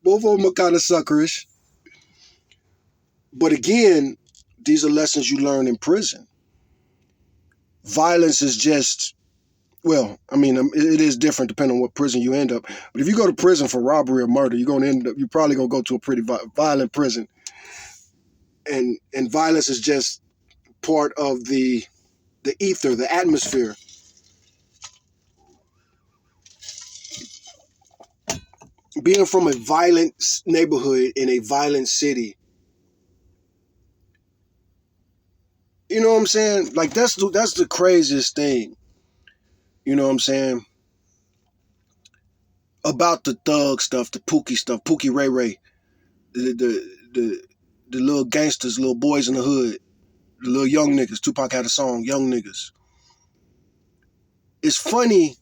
Both of them are kind of suckerish. But again, these are lessons you learn in prison. Violence is just, well, I mean, it is different depending on what prison you end up. But if you go to prison for robbery or murder, you're probably going to go to a pretty violent prison. And violence is just part of the ether, the atmosphere. Being from a violent neighborhood in a violent city, you know what I'm saying? Like, that's the craziest thing. You know what I'm saying? about the thug stuff, the Pookie stuff, Pookie Ray Ray, the little gangsters, little boys in the hood, the little young niggas. Tupac had a song, Young Niggas. It's funny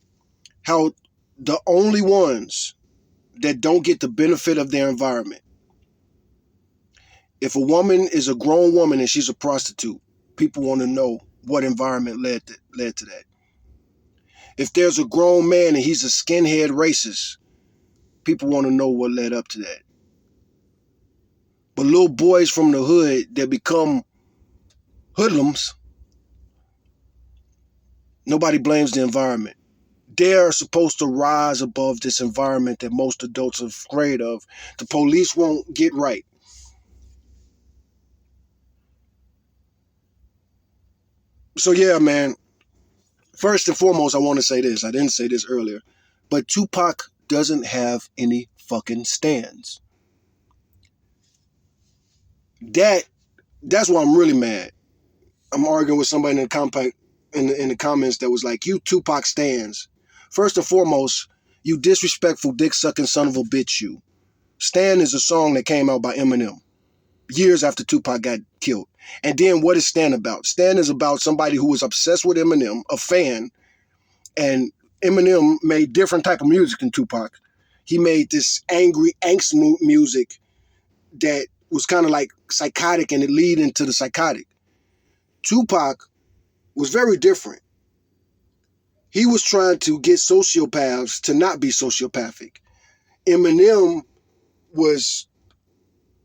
how the only ones that don't get the benefit of their environment, if a woman is a grown woman and she's a prostitute, people want to know what environment led to that. If there's a grown man and he's a skinhead racist, people want to know what led up to that. But little boys from the hood that become hoodlums, nobody blames the environment. They're supposed to rise above this environment that most adults are afraid of. The police won't get right. So yeah, man. First and foremost, I want to say this. I didn't say this earlier, but Tupac doesn't have any fucking stands. That's why I'm really mad. I'm arguing with somebody in the comments that was like, "You Tupac stands." First and foremost, you disrespectful dick sucking son of a bitch. You. Stan is a song that came out by Eminem years after Tupac got killed. And then what is Stan about? Stan is about somebody who was obsessed with Eminem, a fan, and Eminem made different type of music than Tupac. He made this angry angst music that was kind of like psychotic, and it lead into the psychotic. Tupac was very different. He was trying to get sociopaths to not be sociopathic. Eminem was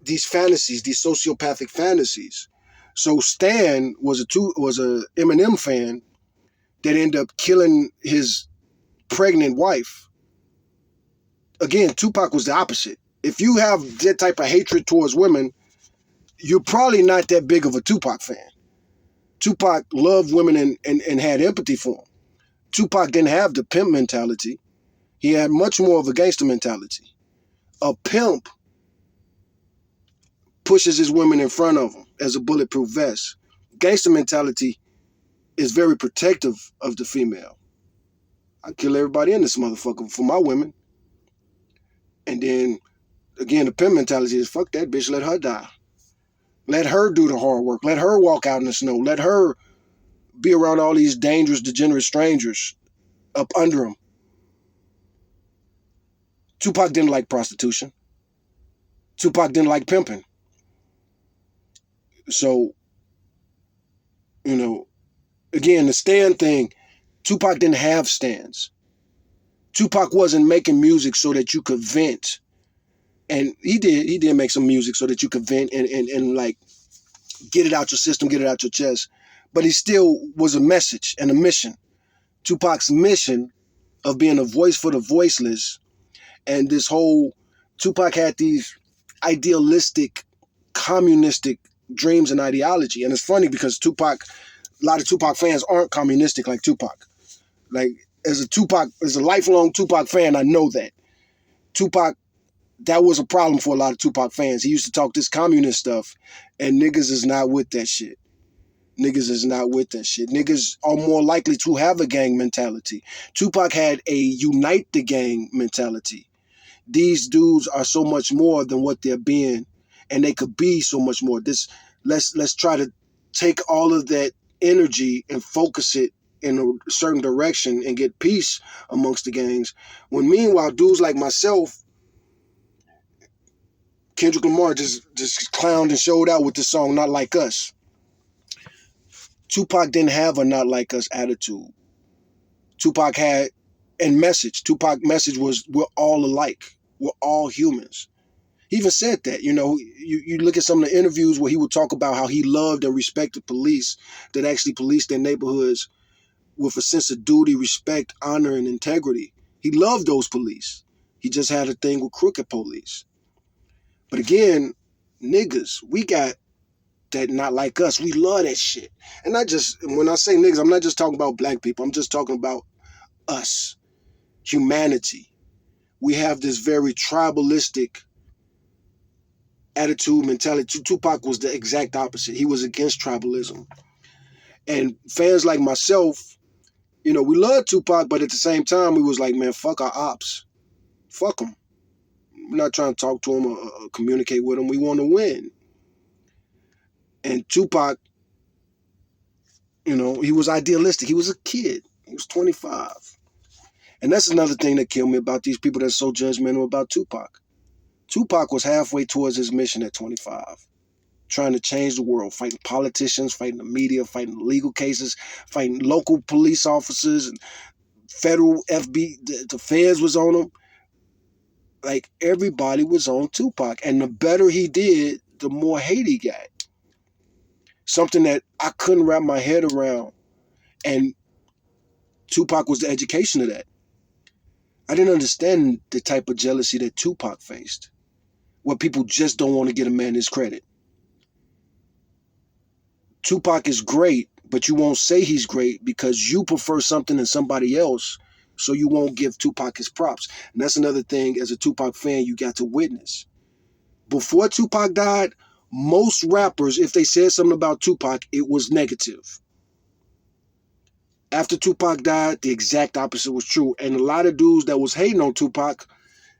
these fantasies, these sociopathic fantasies. So Stan was a Eminem fan that ended up killing his pregnant wife. Again, Tupac was the opposite. If you have that type of hatred towards women, you're probably not that big of a Tupac fan. Tupac loved women and had empathy for them. Tupac didn't have the pimp mentality. He had much more of a gangster mentality. A pimp pushes his women in front of him as a bulletproof vest. Gangster mentality is very protective of the female. I kill everybody in this motherfucker for my women. And then, again, the pimp mentality is, fuck that bitch, let her die. Let her do the hard work. Let her walk out in the snow. Let her be around all these dangerous, degenerate strangers up under them. Tupac didn't like prostitution. Tupac didn't like pimping. So, again, the stand thing, Tupac didn't have stands. Tupac wasn't making music so that you could vent. And he did make some music so that you could vent and like get it out your system, get it out your chest. But he still was a message and a mission. Tupac's mission of being a voice for the voiceless, and this whole Tupac had these idealistic, communistic dreams and ideology. And it's funny because a lot of Tupac fans aren't communistic like Tupac. Like as a lifelong Tupac fan, I know that. Tupac, that was a problem for a lot of Tupac fans. He used to talk this communist stuff, and niggas is not with that shit. Niggas is not with that shit. Niggas are more likely to have a gang mentality. Tupac had a unite the gang mentality. These dudes are so much more than what they're being, and they could be so much more. Let's try to take all of that energy and focus it in a certain direction and get peace amongst the gangs. When meanwhile, dudes like myself, Kendrick Lamar just clowned and showed out with the song "Not Like Us." Tupac didn't have a "Not Like Us" attitude. Tupac had and message. Tupac message was, we're all alike. We're all humans. He even said that, you look at some of the interviews where he would talk about how he loved and respected police that actually policed their neighborhoods with a sense of duty, respect, honor, and integrity. He loved those police. He just had a thing with crooked police. But again, niggas, we got that "Not Like Us." We love that shit. And when I say niggas, I'm not just talking about black people. I'm just talking about us, humanity. We have this very tribalistic attitude, mentality. Tupac was the exact opposite. He was against tribalism. And fans like myself, we love Tupac, but at the same time, we was like, man, fuck our ops. Fuck them. We're not trying to talk to them or communicate with them. We want to win. And Tupac, he was idealistic. He was a kid. He was 25. And that's another thing that killed me about these people that's so judgmental about Tupac. Tupac was halfway towards his mission at 25, trying to change the world, fighting politicians, fighting the media, fighting legal cases, fighting local police officers and federal FB. The feds was on him. Like, everybody was on Tupac. And the better he did, the more hate he got. Something that I couldn't wrap my head around. And Tupac was the education of that. I didn't understand the type of jealousy that Tupac faced, where people just don't want to get a man his credit. Tupac is great, but you won't say he's great because you prefer something than somebody else, so you won't give Tupac his props. And that's another thing, as a Tupac fan, you got to witness. Before Tupac died, most rappers, if they said something about Tupac, it was negative. After Tupac died, the exact opposite was true. And a lot of dudes that was hating on Tupac,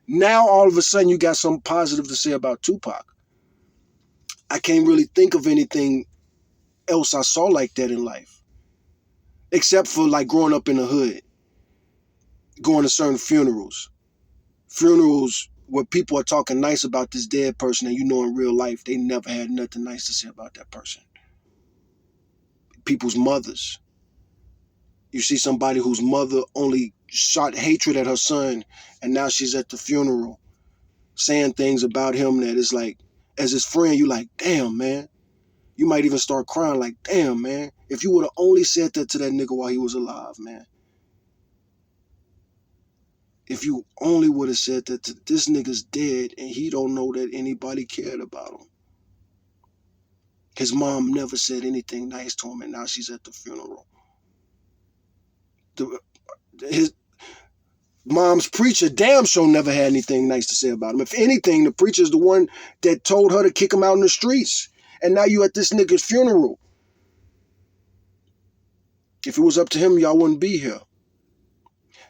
now all of a sudden you got something positive to say about Tupac. I can't really think of anything else I saw like that in life, except for like growing up in the hood, going to certain funerals where people are talking nice about this dead person, and in real life they never had nothing nice to say about that person. People's mothers. You see somebody whose mother only shot hatred at her son, and now she's at the funeral saying things about him that is like, as his friend, you like, damn, man. You might even start crying like, damn, man. If you would have only said that to that nigga while he was alive, man. If you only would have said that to this nigga's dead and he don't know that anybody cared about him. His mom never said anything nice to him, and now she's at the funeral. His mom's preacher, damn sure, never had anything nice to say about him. If anything, the preacher's the one that told her to kick him out in the streets. And now you at this nigga's funeral. If it was up to him, y'all wouldn't be here.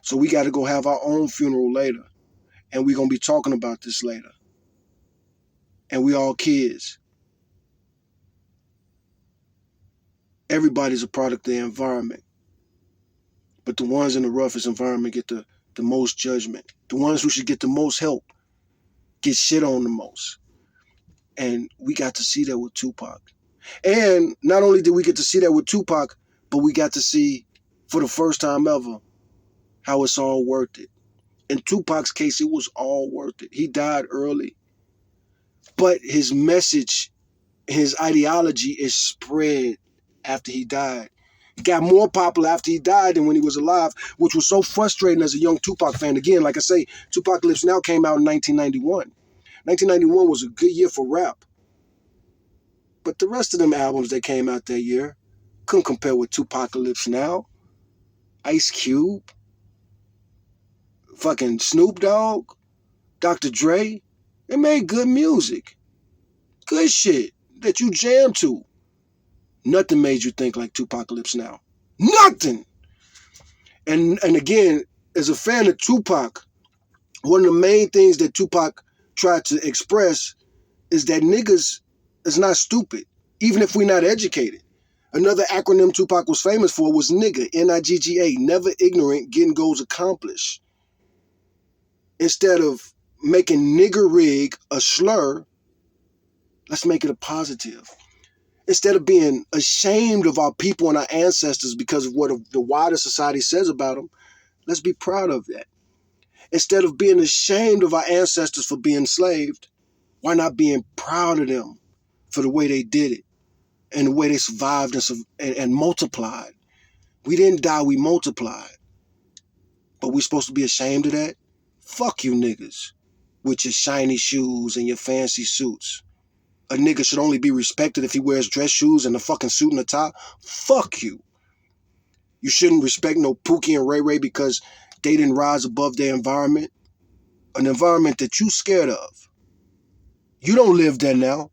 So we got to go have our own funeral later. And we're going to be talking about this later. And we all kids. Everybody's a product of the environment. But the ones in the roughest environment get the most judgment. The ones who should get the most help get shit on the most. And we got to see that with Tupac. And not only did we get to see that with Tupac, but we got to see, for the first time ever, how it's all worth it. In Tupac's case, it was all worth it. He died early. But his message, his ideology is spread after he died. It got more popular after he died than when he was alive, which was so frustrating as a young Tupac fan. Again, like I say, Tupac Lives Now came out in 1991. 1991 was a good year for rap. But the rest of them albums that came out that year couldn't compare with Tupacalypse Now. Ice Cube, fucking Snoop Dogg, Dr. Dre. They made good music. Good shit that you jam to. Nothing made you think like Tupacalypse Now. Nothing! And again, as a fan of Tupac, one of the main things that Tupac tried to express is that niggas is not stupid, even if we're not educated. Another acronym Tupac was famous for was nigga, N-I-G-G-A, never ignorant, getting goals accomplished. Instead of making nigger rig a slur, let's make it a positive. Instead of being ashamed of our people and our ancestors because of what the wider society says about them, let's be proud of that. Instead of being ashamed of our ancestors for being enslaved, why not being proud of them for the way they did it and the way they survived and multiplied? We didn't die, we multiplied. But we supposed to be ashamed of that? Fuck you niggas with your shiny shoes and your fancy suits. A nigga should only be respected if he wears dress shoes and a fucking suit and a tie. Fuck you. You shouldn't respect no Pookie and Ray Ray because they didn't rise above their environment. An environment that you scared of. You don't live there now,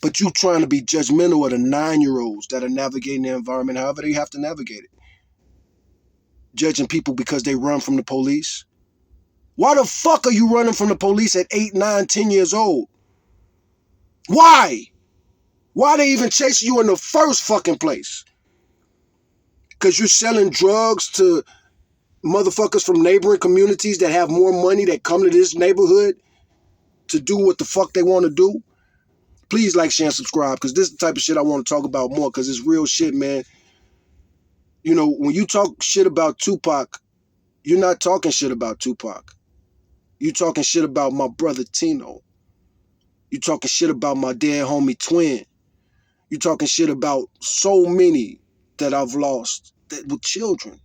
but you trying to be judgmental of the 9-year-olds that are navigating their environment however they have to navigate it. Judging people because they run from the police. Why the fuck are you running from the police at 8, 9, 10 years old? Why? Why are they even chasing you in the first fucking place? Because you're selling drugs to motherfuckers from neighboring communities that have more money that come to this neighborhood to do what the fuck they want to do? Please like, share, and subscribe, because this is the type of shit I want to talk about more, because it's real shit, man. You know, when you talk shit about Tupac, you're not talking shit about Tupac. You talking shit about my brother Tino. You talking shit about my dead homie Twin. You talking shit about so many that I've lost that with children.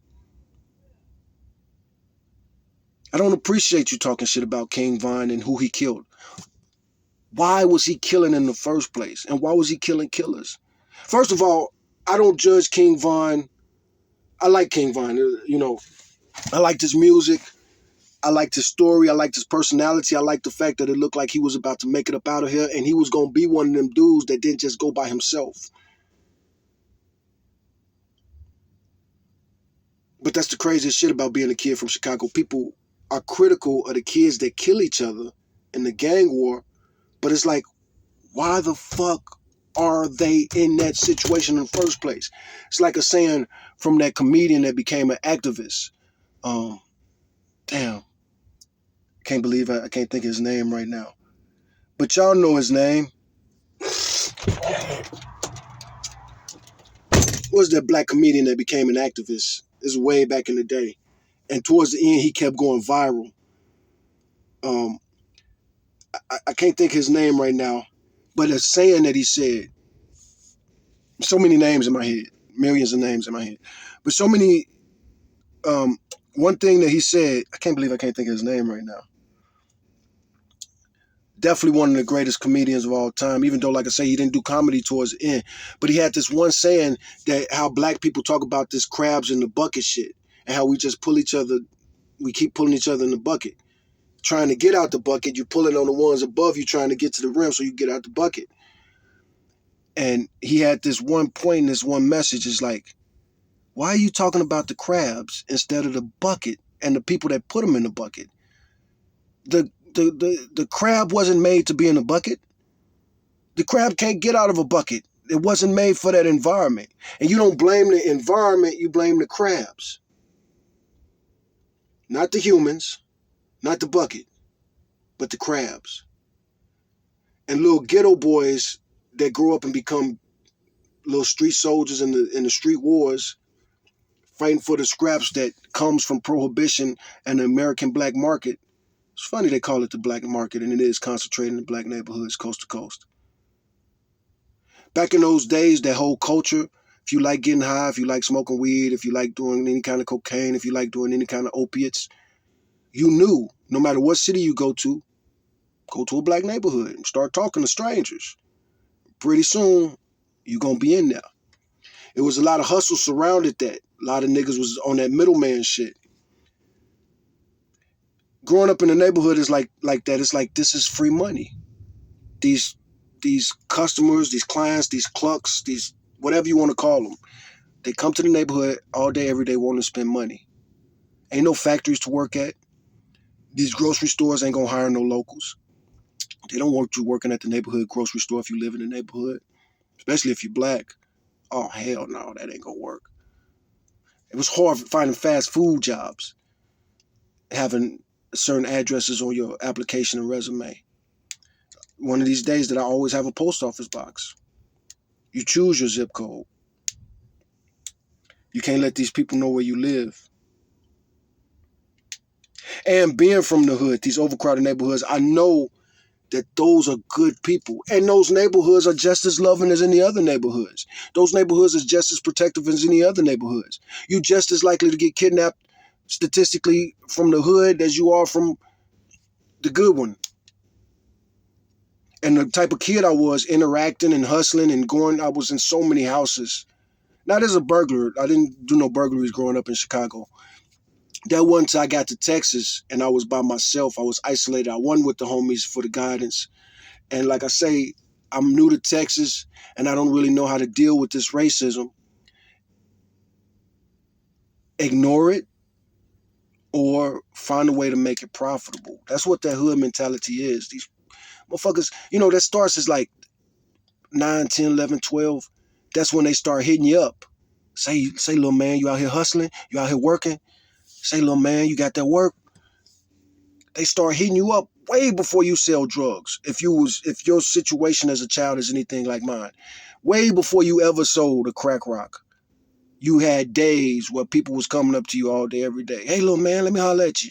I don't appreciate you talking shit about King Von and who he killed. Why was he killing in the first place? And why was he killing killers? First of all, I don't judge King Von. I like King Von. You know, I liked his music. I liked his story. I liked his personality. I liked the fact that it looked like he was about to make it up out of here, and he was going to be one of them dudes that didn't just go by himself. But that's the craziest shit about being a kid from Chicago. People are critical of the kids that kill each other in the gang war, but it's like, why the fuck are they in that situation in the first place? It's like a saying from that comedian that became an activist. Damn, can't believe I can't think of his name right now. But y'all know his name. Was that black comedian that became an activist? This is way back in the day. And towards the end, he kept going viral. I can't think of his name right now, but a saying that he said, so many names in my head, millions of names in my head, but so many, one thing that he said, I can't believe I can't think of his name right now. Definitely one of the greatest comedians of all time, even though, like I say, he didn't do comedy towards the end. But he had this one saying that how black people talk about this crabs in the bucket shit and how we just pull each other, we keep pulling each other in the bucket. Trying to get out the bucket, you pulling on the ones above you, trying to get to the rim so you get out the bucket. And he had this one point in this one message is like, why are you talking about the crabs instead of the bucket and the people that put them in the bucket? The crab wasn't made to be in a bucket. The crab can't get out of a bucket. It wasn't made for that environment. And you don't blame the environment, you blame the crabs. Not the humans, not the bucket, but the crabs. And little ghetto boys that grow up and become little street soldiers in the street wars, fighting for the scraps that comes from prohibition and the American black market. It's funny they call it the black market, and it is concentrated in black neighborhoods coast to coast. Back in those days, that whole culture, if you like getting high, if you like smoking weed, if you like doing any kind of cocaine, if you like doing any kind of opiates, you knew no matter what city you go to a black neighborhood and start talking to strangers. Pretty soon, you're going to be in there. It was a lot of hustle surrounded that. A lot of niggas was on that middleman shit. Growing up in the neighborhood is like that. It's like, this is free money. These customers, these clients, these clucks, these whatever you want to call them, they come to the neighborhood all day, every day, wanting to spend money. Ain't no factories to work at. These grocery stores ain't gonna hire no locals. They don't want you working at the neighborhood grocery store if you live in the neighborhood, especially if you're black. Oh, hell no, that ain't gonna work. It was hard finding fast food jobs, having certain addresses on your application and resume. One of these days that I always have a post office box. You choose your zip code. You can't let these people know where you live. And being from the hood, these overcrowded neighborhoods, I know that those are good people. And those neighborhoods are just as loving as any other neighborhoods. Those neighborhoods are just as protective as any other neighborhoods. You're just as likely to get kidnapped statistically from the hood as you are from the good one. And the type of kid I was, interacting and hustling and going, I was in so many houses. Not as a burglar. I didn't do no burglaries growing up in Chicago. That once I got to Texas and I was by myself, I was isolated. I wasn't with the homies for the guidance. And like I say, I'm new to Texas and I don't really know how to deal with this racism. Ignore it or find a way to make it profitable. That's what that hood mentality is. These motherfuckers, that starts as like 9, 10, 11, 12. That's when they start hitting you up. Say, little man, you out here hustling? You out here working? Say, little man, you got that work? They start hitting you up way before you sell drugs. If your situation as a child is anything like mine, way before you ever sold a crack rock, you had days where people was coming up to you all day, every day. Hey, little man, let me holler at you.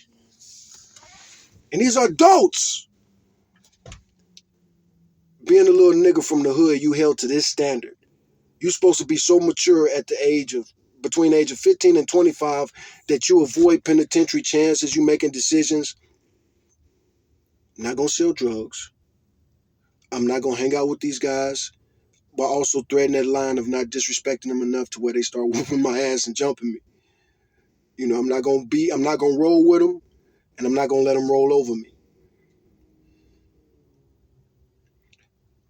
And these are adults. Being a little nigga from the hood, you held to this standard. You're supposed to be so mature at the between age of 15 and 25 that you avoid penitentiary chances. You making decisions. I'm not gonna sell drugs. I'm not gonna hang out with these guys, but also threading that line of not disrespecting them enough to where they start whooping my ass and jumping me. I'm not gonna roll with them, and I'm not gonna let them roll over me.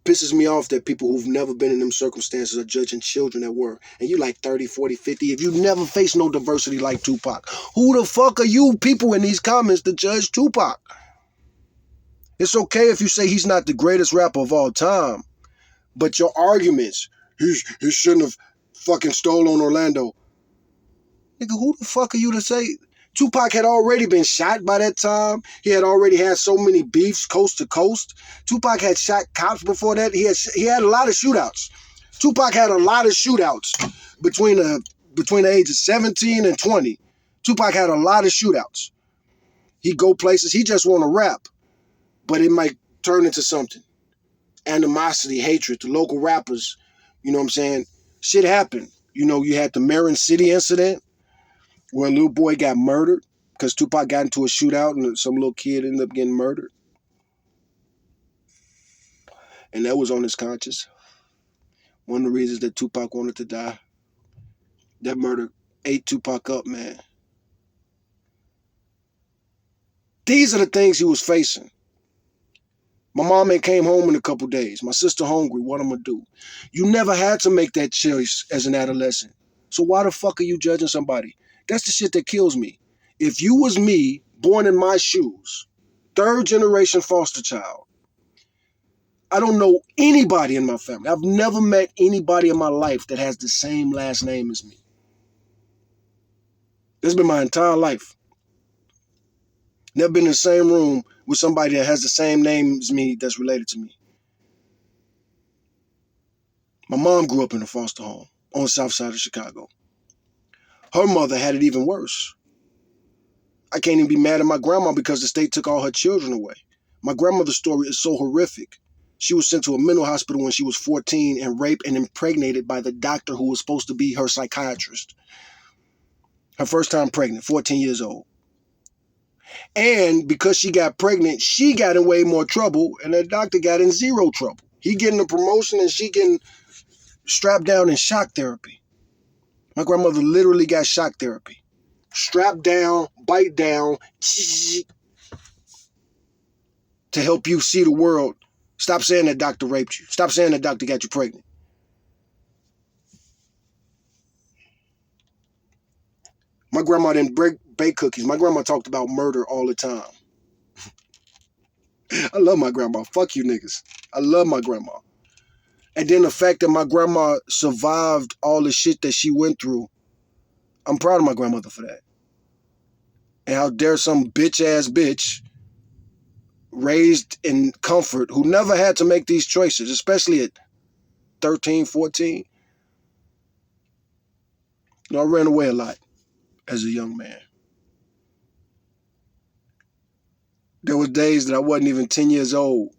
Pisses me off that people who've never been in them circumstances are judging children that were. And you like 30, 40, 50. If you never faced no diversity like Tupac, who the fuck are you people in these comments to judge Tupac? It's okay if you say he's not the greatest rapper of all time, but your arguments, he shouldn't have fucking stolen Orlando. Nigga, who the fuck are you to say? Tupac had already been shot by that time. He had already had so many beefs coast to coast. Tupac had shot cops before that. He had a lot of shootouts. Tupac had a lot of shootouts between the age of 17 and 20. Tupac had a lot of shootouts. He'd go places. He just want to rap, but it might turn into something. Animosity, hatred, the local rappers. You know what I'm saying? Shit happened. You had the Marin City incident where a little boy got murdered because Tupac got into a shootout and some little kid ended up getting murdered. And that was on his conscience. One of the reasons that Tupac wanted to die. That murder ate Tupac up, man. These are the things he was facing. My mom ain't came home in a couple days. My sister hungry. What I'm going to do? You never had to make that choice as an adolescent. So why the fuck are you judging somebody? That's the shit that kills me. If you was me, born in my shoes, third generation foster child, I don't know anybody in my family. I've never met anybody in my life that has the same last name as me. This has been my entire life. Never been in the same room with somebody that has the same name as me that's related to me. My mom grew up in a foster home on the south side of Chicago. Her mother had it even worse. I can't even be mad at my grandma because the state took all her children away. My grandmother's story is so horrific. She was sent to a mental hospital when she was 14 and raped and impregnated by the doctor who was supposed to be her psychiatrist. Her first time pregnant, 14 years old. And because she got pregnant, she got in way more trouble and the doctor got in zero trouble. He getting a promotion and she getting strapped down in shock therapy. My grandmother literally got shock therapy. Strap down, bite down, to help you see the world. Stop saying that doctor raped you. Stop saying that doctor got you pregnant. My grandma didn't bake cookies. My grandma talked about murder all the time. I love my grandma. Fuck you niggas. I love my grandma. And then the fact that my grandma survived all the shit that she went through, I'm proud of my grandmother for that. And how dare some bitch-ass bitch raised in comfort who never had to make these choices, especially at 13, 14. I ran away a lot as a young man. There were days that I wasn't even 10 years old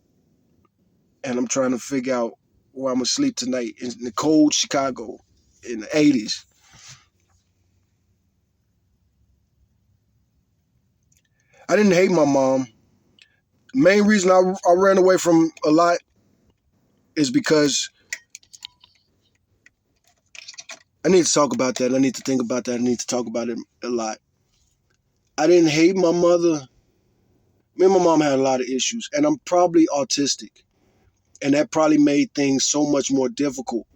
and I'm trying to figure out where I'm going to sleep tonight in the cold Chicago in the 80s. I didn't hate my mom. Main reason I ran away from a lot is because I need to talk about that. I need to think about that. I need to talk about it a lot. I didn't hate my mother. Me and my mom had a lot of issues, and I'm probably autistic, and that probably made things so much more difficult.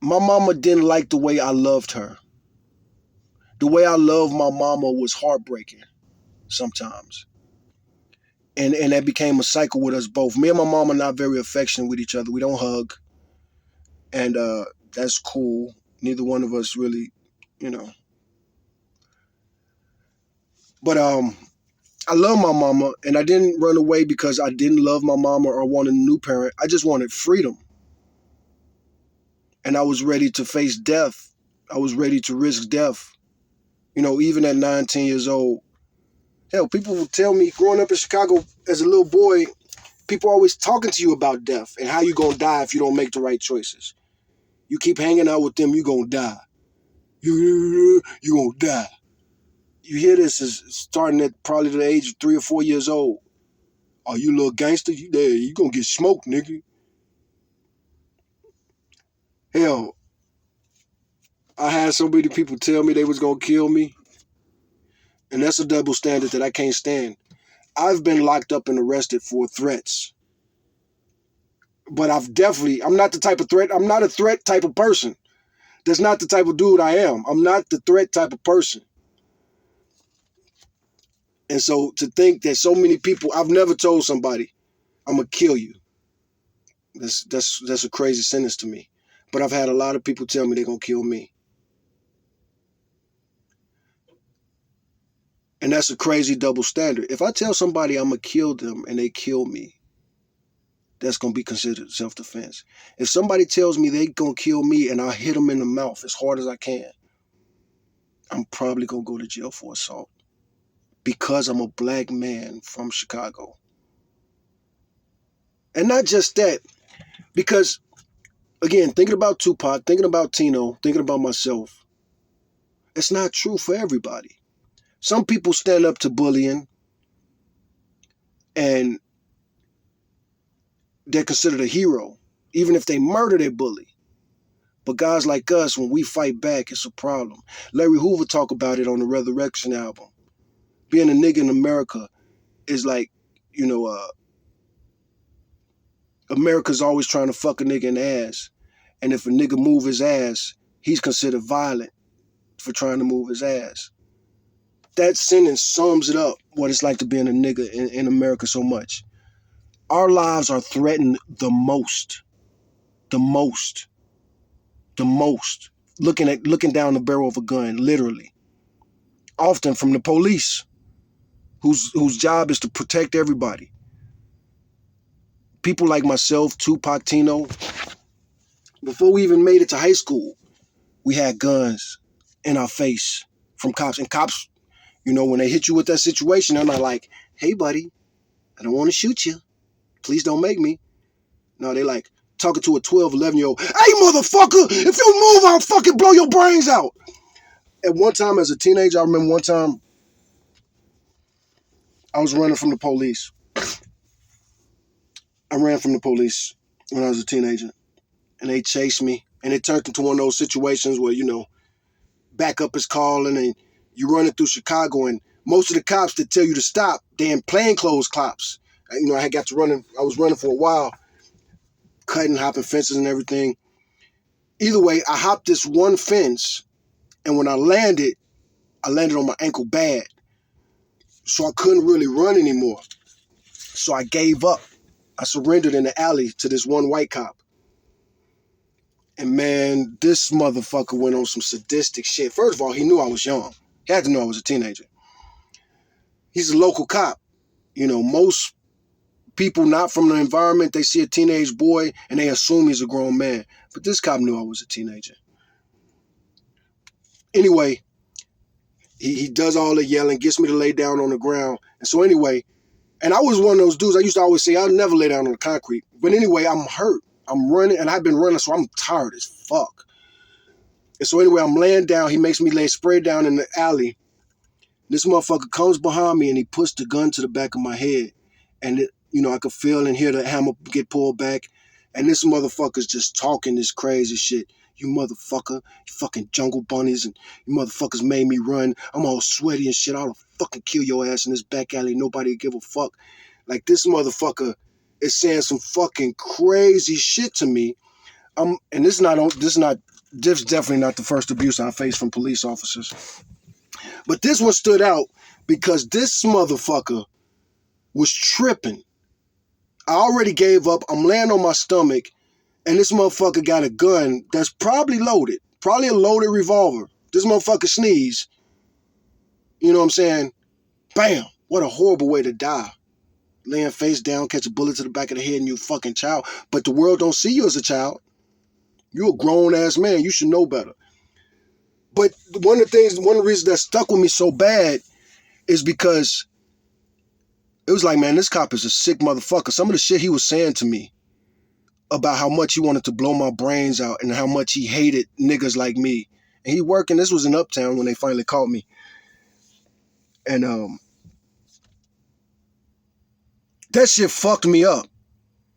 My mama didn't like the way I loved her. The way I love my mama was heartbreaking sometimes. And that became a cycle with us both. Me and my mom are not very affectionate with each other. We don't hug. And that's cool. Neither one of us really, you know. But I love my mama, and I didn't run away because I didn't love my mama or wanted a new parent. I just wanted freedom. And I was ready to face death. I was ready to risk death. Even at 19 years old. Hell, people will tell me growing up in Chicago as a little boy, people are always talking to you about death and how you gonna die if you don't make the right choices. You keep hanging out with them, you gonna die. You gonna die. You hear this is starting at probably the age of 3 or 4 years old. Oh, you little gangster, you there, you gonna get smoked, nigga. Hell, I had so many people tell me they was gonna kill me, and that's a double standard that I can't stand. I've been locked up and arrested for threats. But I'm not the type of threat, I'm not a threat type of person. That's not the type of dude I am. I'm not the threat type of person. And so to think that so many people, I've never told somebody, I'm gonna kill you. That's a crazy sentence to me. But I've had a lot of people tell me they're gonna kill me. And that's a crazy double standard. If I tell somebody I'm gonna kill them and they kill me, that's gonna be considered self-defense. If somebody tells me they gonna kill me and I hit them in the mouth as hard as I can, I'm probably gonna go to jail for assault. Because I'm a black man from Chicago. And not just that, because, again, thinking about Tupac, thinking about Tino, thinking about myself, it's not true for everybody. Some people stand up to bullying and they're considered a hero, even if they murder their bully. But guys like us, when we fight back, it's a problem. Larry Hoover talked about it on the Resurrection album. Being a nigga in America is like, America's always trying to fuck a nigga in the ass. And if a nigga move his ass, he's considered violent for trying to move his ass. That sentence sums it up, what it's like to be a nigga in America so much. Our lives are threatened the most. The most. The most. Looking down the barrel of a gun, literally. Often from the police, whose job is to protect everybody. People like myself, Tupac, Tino, before we even made it to high school, we had guns in our face from cops. And cops, when they hit you with that situation, they're not like, hey, buddy, I don't want to shoot you. Please don't make me. No, they like talking to a 12, 11-year-old. Hey, motherfucker, if you move, I'll fucking blow your brains out. At one time as a teenager, I remember one time I was running from the police. I ran from the police when I was a teenager. And they chased me. And it turned into one of those situations where, backup is calling and you're running through Chicago. And most of the cops that tell you to stop, they're in plainclothes cops. I had got to running. I was running for a while, cutting, hopping fences and everything. Either way, I hopped this one fence. And when I landed on my ankle bad. So I couldn't really run anymore. So I gave up. I surrendered in the alley to this one white cop. And man, this motherfucker went on some sadistic shit. First of all, he knew I was young. He had to know I was a teenager. He's a local cop. Most people not from the environment, they see a teenage boy and they assume he's a grown man. But this cop knew I was a teenager. Anyway, he does all the yelling, gets me to lay down on the ground. And so anyway, and I was one of those dudes, I used to always say, I'll never lay down on the concrete. But anyway, I'm hurt. I'm running, and I've been running, so I'm tired as fuck. And so anyway, I'm laying down. He makes me lay spread down in the alley. This motherfucker comes behind me, and he puts the gun to the back of my head. And, I could feel and hear the hammer get pulled back. And this motherfucker's just talking this crazy shit. You motherfucker, you fucking jungle bunnies, and you motherfuckers made me run. I'm all sweaty and shit. I'll fucking kill your ass in this back alley. Nobody give a fuck. Like, this motherfucker is saying some fucking crazy shit to me. And this is definitely not the first abuse I faced from police officers. But this one stood out because this motherfucker was tripping. I already gave up. I'm laying on my stomach, and this motherfucker got a gun that's probably loaded. Probably a loaded revolver. This motherfucker sneeze. You know what I'm saying? Bam! What a horrible way to die. Laying face down, catch a bullet to the back of the head, and you a fucking child. But the world don't see you as a child. You're a grown-ass man. You should know better. But one of the reasons that stuck with me so bad is because it was like, man, this cop is a sick motherfucker. Some of the shit he was saying to me about how much he wanted to blow my brains out and how much he hated niggas like me. And he working, this was in Uptown when they finally caught me. And that shit fucked me up.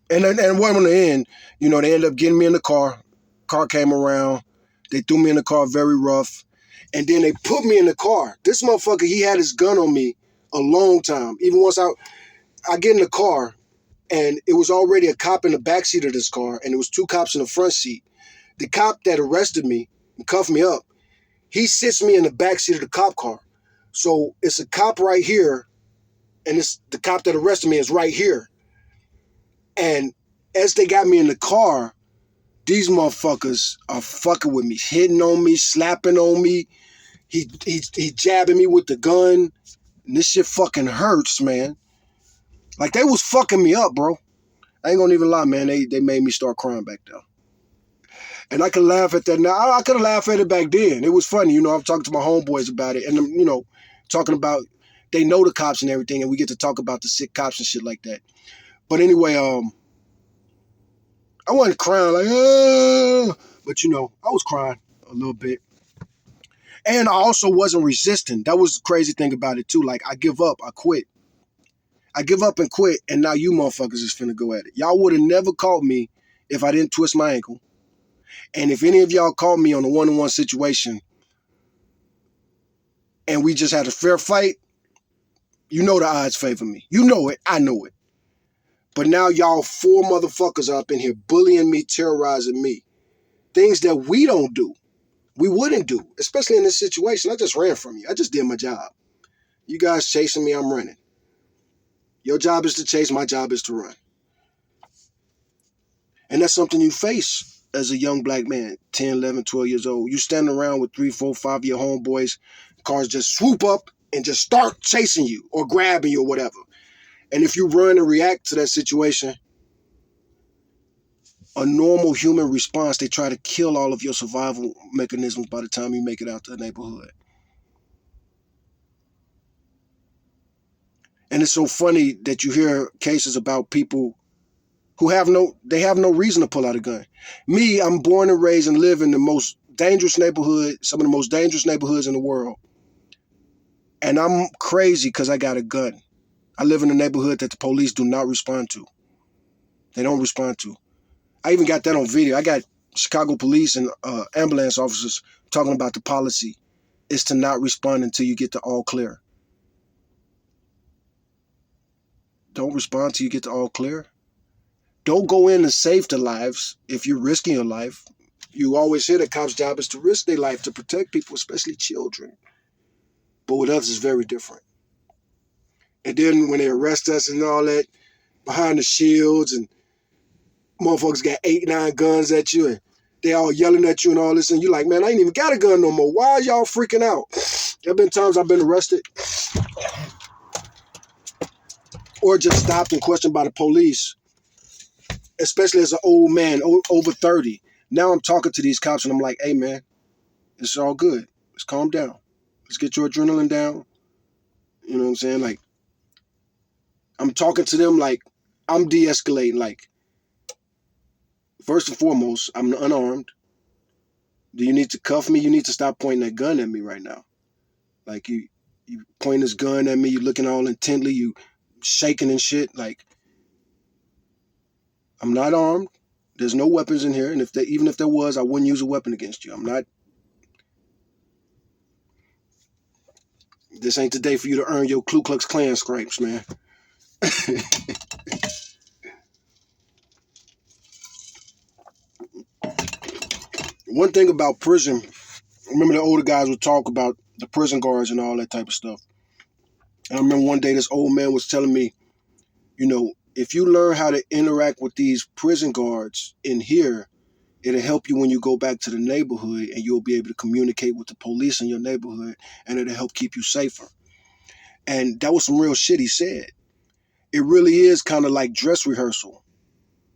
And one on the end, you know, they ended up getting me in the car. Car came around. They threw me in the car very rough. And then they put me in the car. This motherfucker, he had his gun on me a long time. Even once I get in the car, and it was already a cop in the backseat of this car, and there was two cops in the front seat. The cop that arrested me and cuffed me up, he sits me in the backseat of the cop car. So it's a cop right here, and the cop that arrested me is right here. And as they got me in the car, these motherfuckers are fucking with me, hitting on me, slapping on me. He jabbing me with the gun. And this shit fucking hurts, man. Like, they was fucking me up, bro. I ain't gonna even lie, man. They made me start crying back there. And I can laugh at that now. I could have laughed at it back then. It was funny, you know. I'm talking to my homeboys about it. And, you know, talking about, they know the cops and everything. And we get to talk about the sick cops and shit like that. But anyway, I wasn't crying like, but, you know, I was crying a little bit. And I also wasn't resisting. That was the crazy thing about it, too. Like, I give up. I quit. I give up and quit, and now you motherfuckers is finna go at it. Y'all would have never caught me if I didn't twist my ankle. And if any of y'all caught me on a one-on-one situation and we just had a fair fight, you know the odds favor me. You know it. I know it. But now y'all 4 motherfuckers are up in here bullying me, terrorizing me. Things that we don't do. We wouldn't do, especially in this situation. I just ran from you. I just did my job. You guys chasing me, I'm running. Your job is to chase, my job is to run. And that's something you face as a young black man, 10, 11, 12 years old. You stand around with 3, 4, 5-year homeboys, cars just swoop up and just start chasing you or grabbing you or whatever. And if you run and react to that situation, a normal human response, they try to kill all of your survival mechanisms by the time you make it out to the neighborhood. And it's so funny that you hear cases about people who have no reason to pull out a gun. Me, I'm born and raised and live in the most dangerous neighborhood, some of the most dangerous neighborhoods in the world. And I'm crazy because I got a gun. I live in a neighborhood that the police do not respond to. They don't respond to. I even got that on video. I got Chicago police and ambulance officers talking about the policy is to not respond until you get the all clear. Don't respond till you get the all clear. Don't go in and save the lives if you're risking your life. You always hear the cop's job is to risk their life to protect people, especially children. But with us, it's very different. And then when they arrest us and all that, behind the shields and motherfuckers got 8, 9 guns at you and they all yelling at you and all this, and you're like, man, I ain't even got a gun no more. Why are y'all freaking out? There have been times I've been arrested or just stopped and questioned by the police, especially as an old man, over 30. Now I'm talking to these cops and I'm like, hey, man, it's all good. Let's calm down. Let's get your adrenaline down. You know what I'm saying? Like, I'm talking to them like I'm de-escalating. Like, first and foremost, I'm unarmed. Do you need to cuff me? You need to stop pointing that gun at me right now. Like, you point this gun at me, you looking all intently, you shaking and shit. Like, I'm not armed. There's no weapons in here. And even if there was, I wouldn't use a weapon against you. I'm not. This ain't the day for you to earn your Ku Klux Klan stripes, man. One thing about prison, remember the older guys would talk about the prison guards and all that type of stuff. And I remember one day this old man was telling me, if you learn how to interact with these prison guards in here, it'll help you when you go back to the neighborhood and you'll be able to communicate with the police in your neighborhood and it'll help keep you safer. And that was some real shit he said. It really is kind of like dress rehearsal.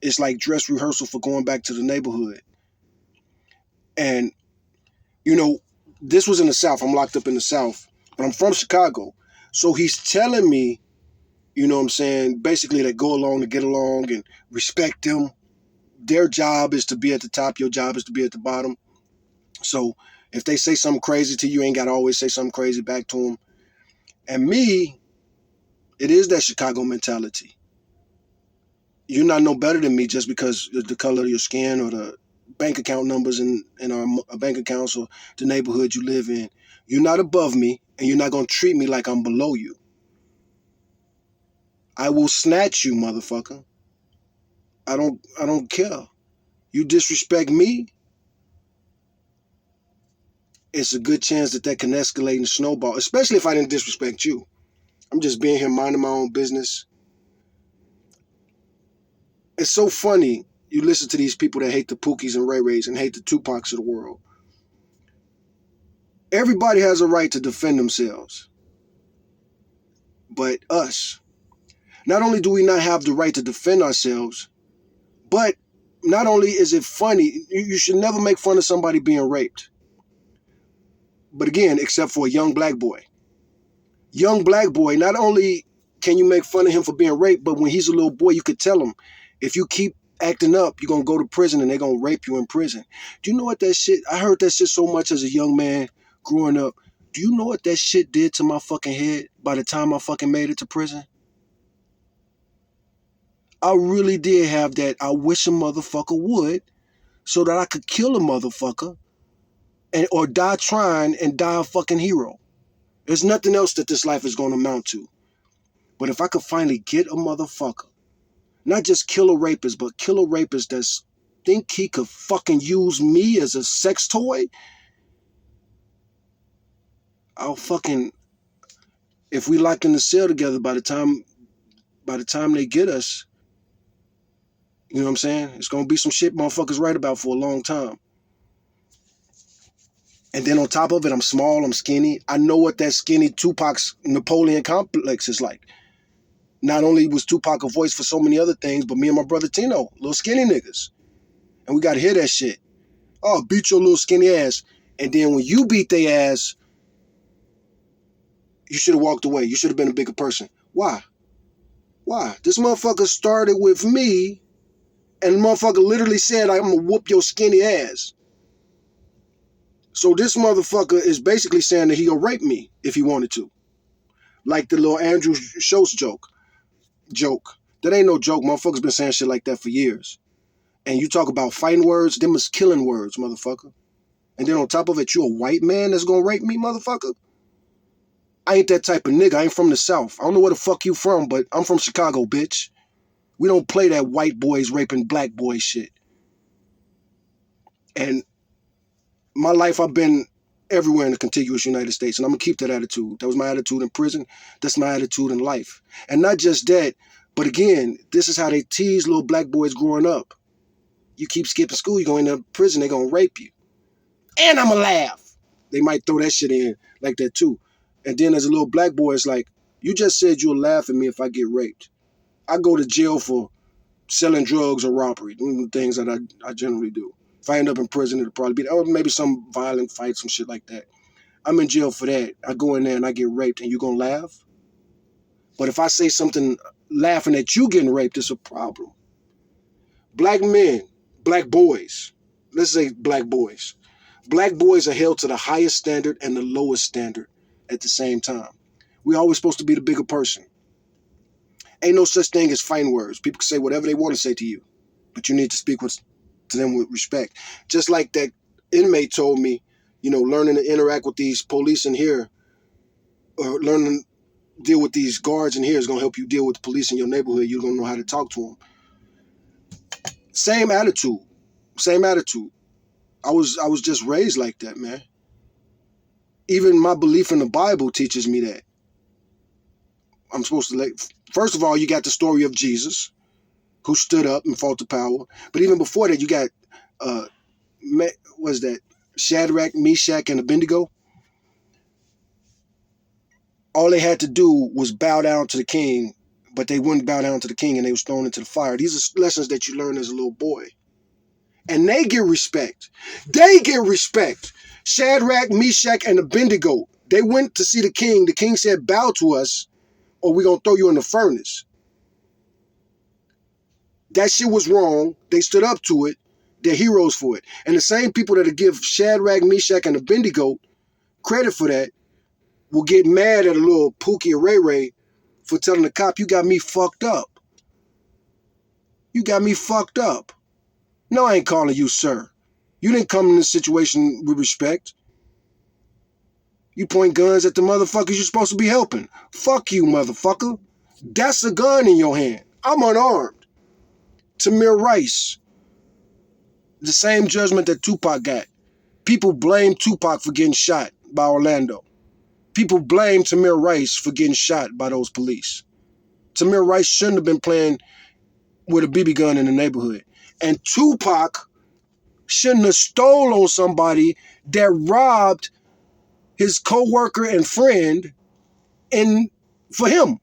It's like dress rehearsal for going back to the neighborhood. And, you know, this was in the South. I'm locked up in the South, but I'm from Chicago. So he's telling me, what I'm saying, basically that go along to get along and respect them. Their job is to be at the top. Your job is to be at the bottom. So if they say something crazy to you, you ain't got to always say something crazy back to them. And me, it is that Chicago mentality. You're not no better than me just because of the color of your skin or the bank account numbers in our bank accounts or the neighborhood you live in. You're not above me, and you're not going to treat me like I'm below you. I will snatch you, motherfucker. I don't care. You disrespect me, it's a good chance that can escalate and snowball, especially if I didn't disrespect you. I'm just being here minding my own business. It's so funny. You listen to these people that hate the Pookies and Ray Rays and hate the Tupacs of the world. Everybody has a right to defend themselves. But us. Not only do we not have the right to defend ourselves, but not only is it funny, you should never make fun of somebody being raped. But again, except for a young black boy. Young black boy, not only can you make fun of him for being raped, but when he's a little boy, you could tell him, if you keep acting up, you're going to go to prison and they're going to rape you in prison. Do you know what that shit, I heard that shit so much as a young man growing up. Do you know what that shit did to my fucking head by the time I fucking made it to prison? I really did have that I wish a motherfucker would so that I could kill a motherfucker or die trying and die a fucking hero. There's nothing else that this life is going to amount to. But if I could finally get a motherfucker, not just kill a rapist, but kill a rapist that's think he could fucking use me as a sex toy, I'll fucking, if we locked in the cell together by the time they get us, you know what I'm saying? It's gonna be some shit motherfuckers write about for a long time. And then on top of it, I'm small, I'm skinny. I know what that skinny Tupac's Napoleon complex is like. Not only was Tupac a voice for so many other things, but me and my brother Tino, little skinny niggas. And we gotta hear that shit. Oh, beat your little skinny ass. And then when you beat their ass, you should have walked away. You should have been a bigger person. Why? Why? This motherfucker started with me, and the motherfucker literally said, I'm gonna whoop your skinny ass. So this motherfucker is basically saying that he'll rape me if he wanted to. Like the little Andrew Schultz joke. That ain't no joke. Motherfuckers been saying shit like that for years. And you talk about fighting words, them is killing words, motherfucker. And then on top of it, you a white man that's gonna rape me, motherfucker? I ain't that type of nigga. I ain't from the South. I don't know where the fuck you from, but I'm from Chicago, bitch. We don't play that white boys raping black boys shit. And my life, I've been everywhere in the contiguous United States, and I'm gonna keep that attitude. That was my attitude in prison. That's my attitude in life. And not just that, but again, this is how they tease little black boys growing up. You keep skipping school, you go into prison, they're gonna rape you. And I'm gonna laugh. They might throw that shit in like that too. And then as a little black boy, it's like, you just said you'll laugh at me if I get raped. I go to jail for selling drugs or robbery, doing things that I generally do. If I end up in prison, it'll probably be, or maybe some violent fight, some shit like that. I'm in jail for that. I go in there and I get raped, and you gonna laugh? But if I say something laughing at you getting raped, it's a problem. Black men, black boys, let's say black boys. Black boys are held to the highest standard and the lowest standard at the same time. We're always supposed to be the bigger person. Ain't no such thing as fighting words. People can say whatever they want to say to you, but you need to speak to them with respect. Just like that inmate told me, learning to interact with these police in here, or learning to deal with these guards in here is going to help you deal with the police in your neighborhood. You're going to know how to talk to them. Same attitude. Same attitude. I was just raised like that, man. Even my belief in the Bible teaches me that. I'm supposed to first of all, you got the story of Jesus, who stood up and fought the power. But even before that, you got, uh, was that Shadrach, Meshach, and Abednego? All they had to do was bow down to the king, but they wouldn't bow down to the king, and they was thrown into the fire. These are lessons that you learn as a little boy. And they get respect. They get respect. Shadrach, Meshach, and Abednego, they went to see the king. The king said, bow to us, or we're going to throw you in the furnace. That shit was wrong. They stood up to it. They're heroes for it. And the same people that give Shadrach, Meshach, and Abednego credit for that will get mad at a little Pookie or Ray Ray for telling the cop, you got me fucked up. You got me fucked up. No, I ain't calling you sir. You didn't come in this situation with respect. You point guns at the motherfuckers you're supposed to be helping. Fuck you, motherfucker. That's a gun in your hand. I'm unarmed. Tamir Rice. The same judgment that Tupac got. People blame Tupac for getting shot by Orlando. People blame Tamir Rice for getting shot by those police. Tamir Rice shouldn't have been playing with a BB gun in the neighborhood. And Tupac shouldn't have stole on somebody that robbed his co-worker and friend for him.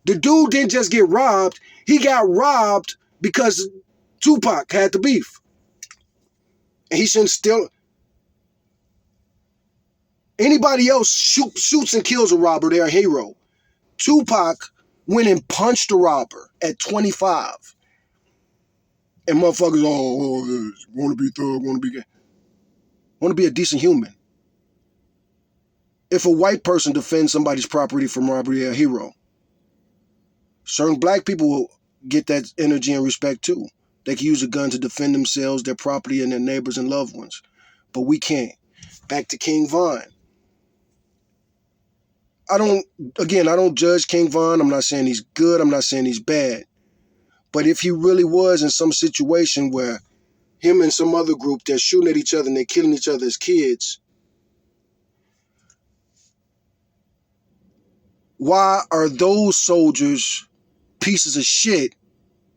The dude didn't just get robbed. He got robbed because Tupac had the beef. And he shouldn't steal. Anybody else shoots and kills a robber, they're a hero. Tupac went and punched a robber at 25. And motherfuckers, want to be thug, want to be a decent human. If a white person defends somebody's property from robbery, they're a hero. Certain black people will get that energy and respect too. They can use a gun to defend themselves, their property, and their neighbors and loved ones. But we can't. Back to King Von. I don't judge King Von. I'm not saying he's good. I'm not saying he's bad. But if he really was in some situation where him and some other group, they're shooting at each other and they're killing each other as kids, why are those soldiers pieces of shit,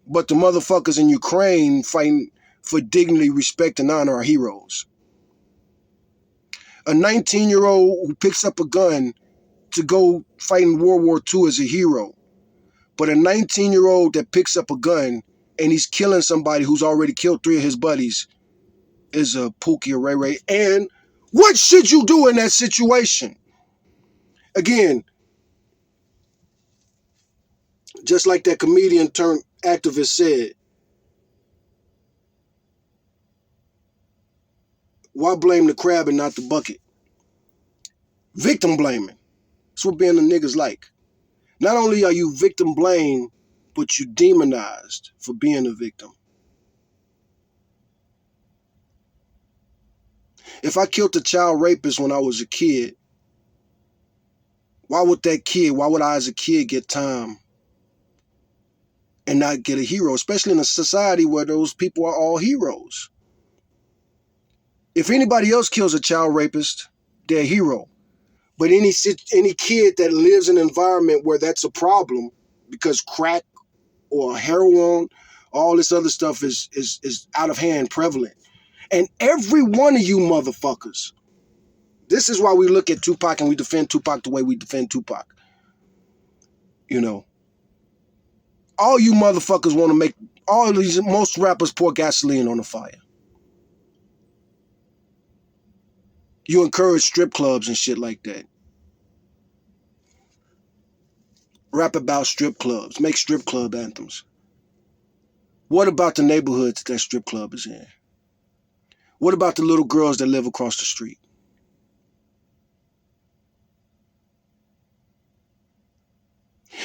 but the motherfuckers in Ukraine fighting for dignity, respect, and honor are heroes? A 19-year-old who picks up a gun to go fight in World War II is a hero. But a 19-year-old that picks up a gun and he's killing somebody who's already killed 3 of his buddies is a Pookie or Ray Ray. And what should you do in that situation? Again, just like that comedian turned activist said, why blame the crab and not the bucket? Victim blaming. That's what being a nigga's like. Not only are you victim blamed, but you demonized for being a victim. If I killed a child rapist when I was a kid, why would I as a kid get time and not get a hero, especially in a society where those people are all heroes? If anybody else kills a child rapist, they're a hero. But any kid that lives in an environment where that's a problem, because crack or heroin, all this other stuff is out of hand prevalent. And every one of you motherfuckers, this is why we look at Tupac and we defend Tupac the way we defend Tupac. You know, all you motherfuckers want to make most rappers pour gasoline on the fire. You encourage strip clubs and shit like that. Rap about strip clubs. Make strip club anthems. What about the neighborhoods that strip club is in? What about the little girls that live across the street?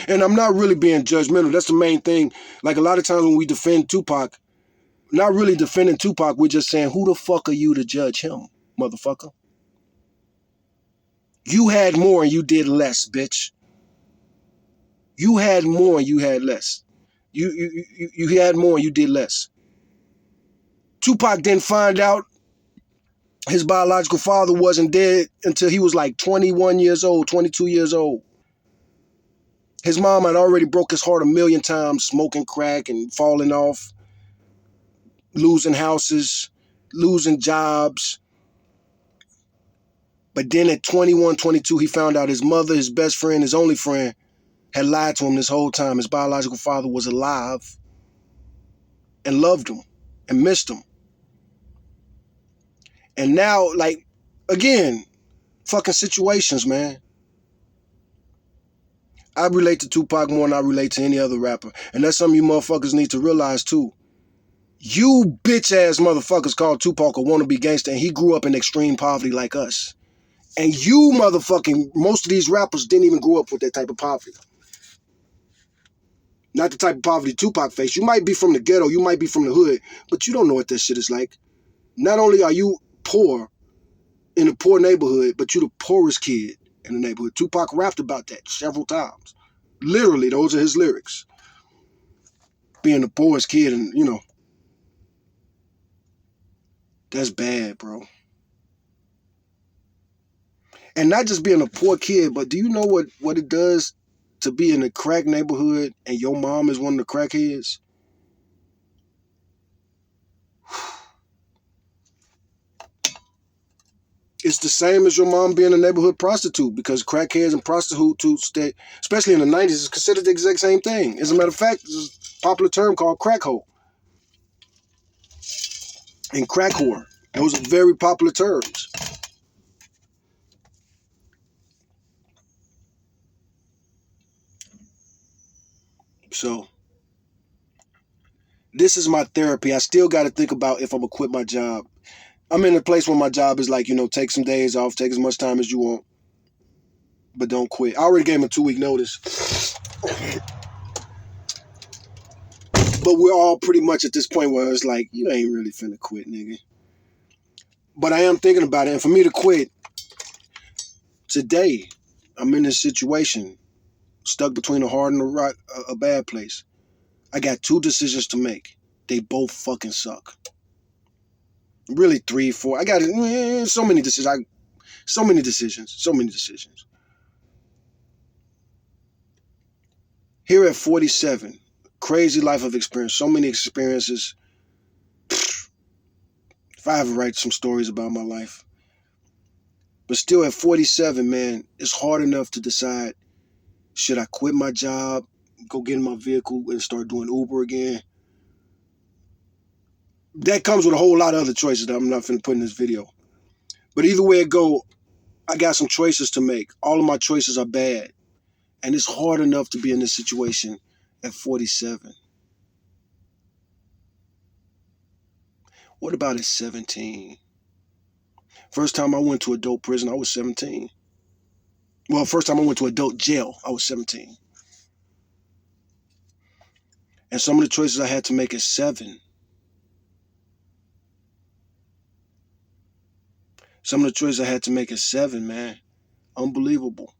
And I'm not really being judgmental. That's the main thing. Like a lot of times when we defend Tupac, not really defending Tupac, we're just saying, who the fuck are you to judge him, motherfucker? You had more and you did less, bitch. You had more and you had less. You had more and you did less. Tupac didn't find out His biological father wasn't dead until he was like 21 years old, 22 years old. His mom had already broke his heart a million times, smoking crack and falling off, losing houses, losing jobs. But then at 21, 22, he found out his mother, his best friend, his only friend, had lied to him this whole time. His biological father was alive and loved him and missed him. And now, like, again, fucking situations, man. I relate to Tupac more than I relate to any other rapper. And that's something you motherfuckers need to realize too. You bitch ass motherfuckers called Tupac a wannabe gangster, and he grew up in extreme poverty like us. And you motherfucking, most of these rappers didn't even grow up with that type of poverty. Not the type of poverty Tupac faced. You might be from the ghetto, you might be from the hood, but you don't know what that shit is like. Not only are you poor in a poor neighborhood, but you're the poorest kid in the neighborhood. Tupac rapped about that several times. Literally, those are his lyrics. Being the poorest kid, and you know, that's bad, bro. And not just being a poor kid, but do you know what it does to be in a crack neighborhood and your mom is one of the crackheads? It's the same as your mom being a neighborhood prostitute, because crackheads and prostitutes, especially in the 90s, is considered the exact same thing. As a matter of fact, there's a popular term called crack hoe and crack whore. Those are very popular terms. So this is my therapy. I still got to think about if I'm going to quit my job. I'm in a place where my job is like, take some days off, take as much time as you want, but don't quit. I already gave him a 2-week notice. But we're all pretty much at this point where it's like, you ain't really finna quit, nigga. But I am thinking about it. And for me to quit today, I'm in this situation, stuck between a hard and a bad place. I got 2 decisions to make. They both fucking suck. Really 3, 4. I got so many decisions. So many decisions. Here at 47, crazy life of experience. So many experiences. If I ever write some stories about my life. But still at 47, man, it's hard enough to decide, should I quit my job, go get in my vehicle and start doing Uber again? That comes with a whole lot of other choices that I'm not finna put in this video. But either way it go, I got some choices to make. All of my choices are bad. And it's hard enough to be in this situation at 47. What about at 17? First time I went to adult prison, I was 17. Well, first time I went to adult jail, I was 17. And some of the choices I had to make at 7. Some of the choices I had to make at 7, man. Unbelievable.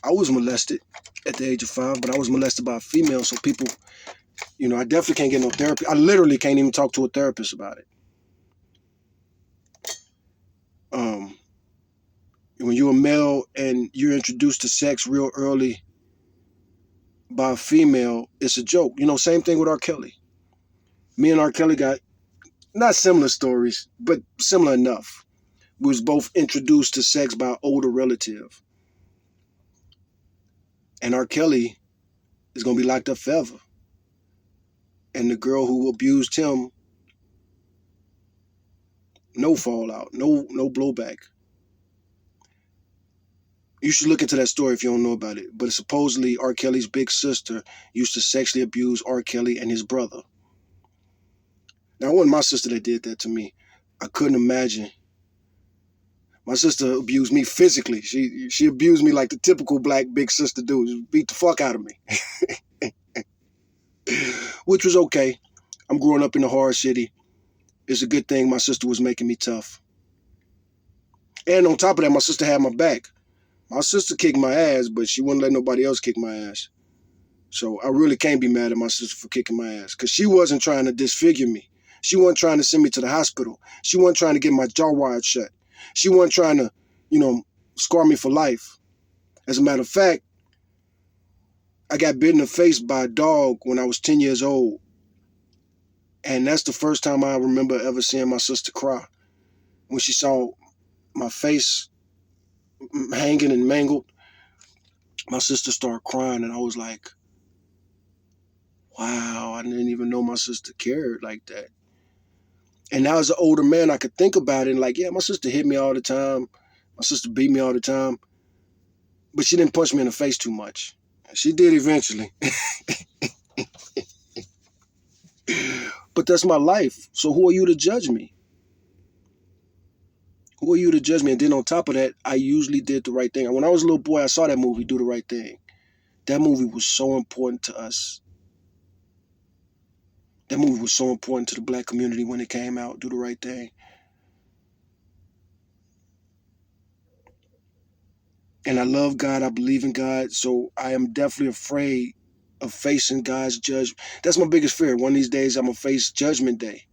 I was molested at the age of 5, but I was molested by a female, so people, I definitely can't get no therapy. I literally can't even talk to a therapist about it. When you're a male and you're introduced to sex real early by a female, it's a joke. Same thing with R. Kelly. Me and R. Kelly got not similar stories, but similar enough. We was both introduced to sex by an older relative. And R. Kelly is going to be locked up forever. And the girl who abused him, no fallout, no blowback. You should look into that story if you don't know about it. But supposedly R. Kelly's big sister used to sexually abuse R. Kelly and his brother. Now, it wasn't my sister that did that to me. I couldn't imagine. My sister abused me physically. She abused me like the typical black big sister do. She beat the fuck out of me. Which was okay. I'm growing up in the hard city. It's a good thing my sister was making me tough. And on top of that, my sister had my back. My sister kicked my ass, but she wouldn't let nobody else kick my ass. So I really can't be mad at my sister for kicking my ass, because she wasn't trying to disfigure me. She wasn't trying to send me to the hospital. She wasn't trying to get my jaw wired shut. She wasn't trying to, scar me for life. As a matter of fact, I got bit in the face by a dog when I was 10 years old. And that's the first time I remember ever seeing my sister cry. When she saw my face hanging and mangled, my sister started crying, and I was like, wow, I didn't even know my sister cared like that. And now as an older man, I could think about it and like, yeah, my sister hit me all the time. My sister beat me all the time. But she didn't punch me in the face too much. She did eventually. But that's my life. So who are you to judge me? Who are you to judge me? And then on top of that, I usually did the right thing. When I was a little boy, I saw that movie, Do the Right Thing. That movie was so important to us. That movie was so important to the black community when it came out, Do the Right Thing. And I love God. I believe in God. So I am definitely afraid of facing God's judgment. That's my biggest fear. One of these days, I'm going to face Judgment Day.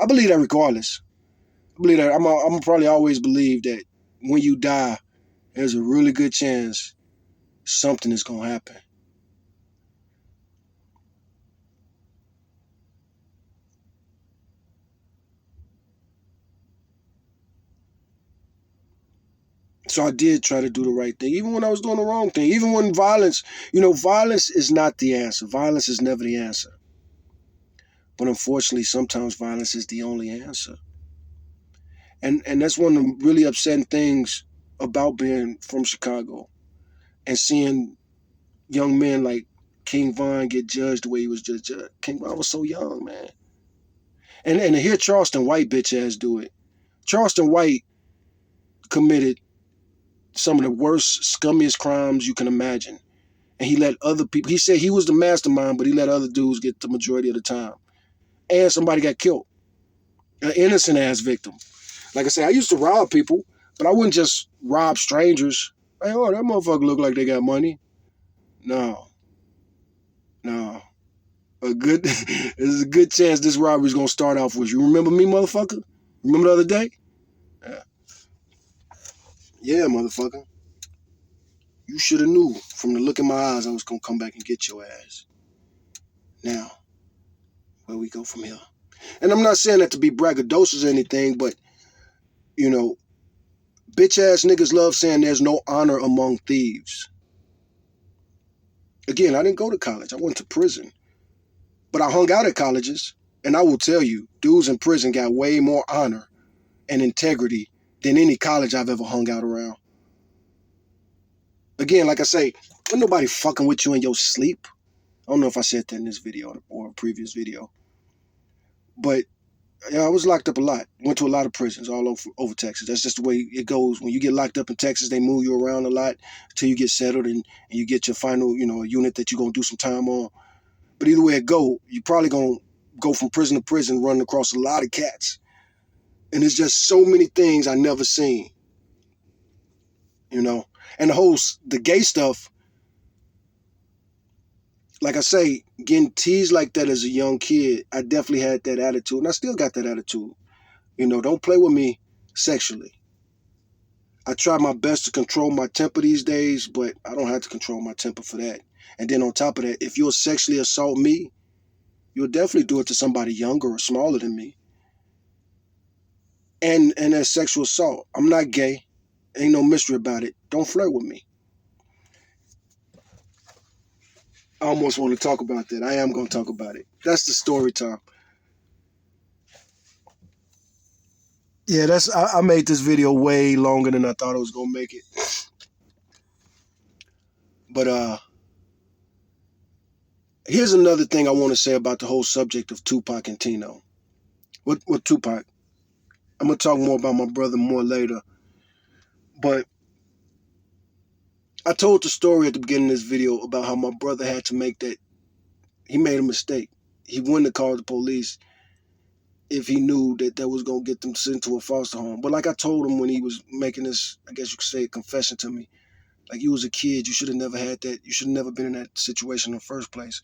I believe that regardless. I believe that. I'm probably always believe that when you die, there's a really good chance something is going to happen. So I did try to do the right thing, even when I was doing the wrong thing. Even when violence is not the answer. Violence is never the answer. But unfortunately, sometimes violence is the only answer. And that's one of the really upsetting things about being from Chicago and seeing young men like King Von get judged the way he was just judged. King Von was so young, man. And to hear Charleston White bitch ass do it. Charleston White committed some of the worst, scummiest crimes you can imagine. And he let other people, he said he was the mastermind, but he let other dudes get the majority of the time. And somebody got killed. An innocent ass victim. Like I said, I used to rob people, but I wouldn't just rob strangers. Hey, oh, that motherfucker look like they got money. No. No. There's a good chance this robbery's gonna start off with you. Remember me, motherfucker? Remember the other day? Yeah, yeah, motherfucker. You should have knew from the look in my eyes I was gonna come back and get your ass. Now, where we go from here? And I'm not saying that to be braggadocious or anything, but you know, bitch ass niggas love saying there's no honor among thieves. Again, I didn't go to college. I went to prison. But I hung out at colleges, and I will tell you, dudes in prison got way more honor and integrity than any college I've ever hung out around. Again, like I say, ain't nobody fucking with you in your sleep. I don't know if I said that in this video or a previous video. But yeah, I was locked up a lot. Went to a lot of prisons all over Texas. That's just the way it goes. When you get locked up in Texas, they move you around a lot until you get settled and you get your final, unit that you're going to do some time on. But either way it go, you probably going to go from prison to prison, running across a lot of cats. And there's just so many things I never seen, And the gay stuff, like I say, getting teased like that as a young kid, I definitely had that attitude. And I still got that attitude. Don't play with me sexually. I try my best to control my temper these days, but I don't have to control my temper for that. And then on top of that, if you'll sexually assault me, you'll definitely do it to somebody younger or smaller than me. And that's sexual assault. I'm not gay. Ain't no mystery about it. Don't flirt with me. I almost want to talk about that. I am going to talk about it. That's the story time. Yeah, I made this video way longer than I thought I was going to make it. But here's another thing I want to say about the whole subject of Tupac and Tino. With Tupac, I'm going to talk more about my brother more later. But I told the story at the beginning of this video about how my brother had to make that. He made a mistake. He wouldn't have called the police if he knew that was going to get them sent to a foster home. But like I told him when he was making this, I guess you could say, confession to me, like you was a kid, you should have never had that. You should have never been in that situation in the first place.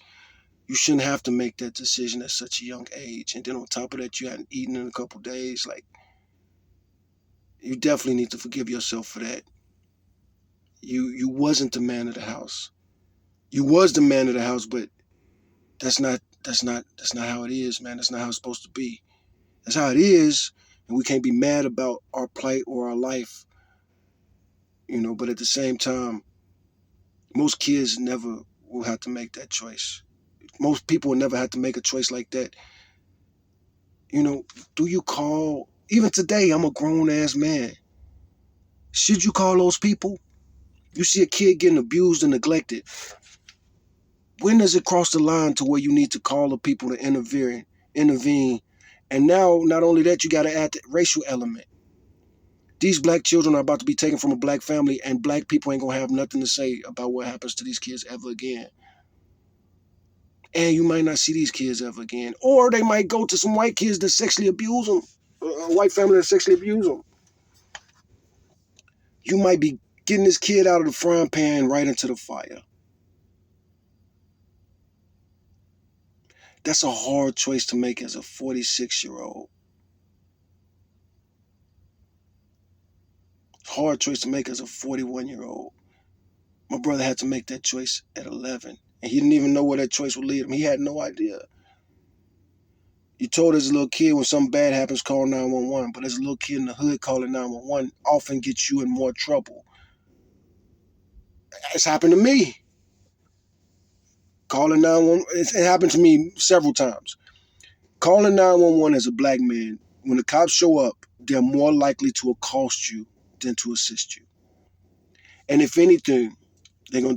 You shouldn't have to make that decision at such a young age. And then on top of that, you hadn't eaten in a couple days. Like, you definitely need to forgive yourself for that. You wasn't the man of the house. You was the man of the house, but that's not how it is, man. That's not how it's supposed to be. That's how it is, and we can't be mad about our plight or our life, but at the same time, most kids never will have to make that choice. Most people will never have to make a choice like that. Do you call, even today, I'm a grown ass man. Should you call those people? You see a kid getting abused and neglected. When does it cross the line to where you need to call the people to intervene? And now, not only that, you got to add the racial element. These black children are about to be taken from a black family, and black people ain't going to have nothing to say about what happens to these kids ever again. And you might not see these kids ever again. Or they might go to some white kids that sexually abuse them. A white family that sexually abuse them. You might be getting this kid out of the frying pan right into the fire. That's a hard choice to make as a 46-year-old. Hard choice to make as a 41-year-old. My brother had to make that choice at 11. And he didn't even know where that choice would lead him. He had no idea. You told as a little kid when something bad happens, call 911. But as a little kid in the hood, calling 911 often gets you in more trouble. It's happened to me. Calling 911, it happened to me several times. Calling 911 as a black man, when the cops show up, they're more likely to accost you than to assist you. And if anything, they're gonna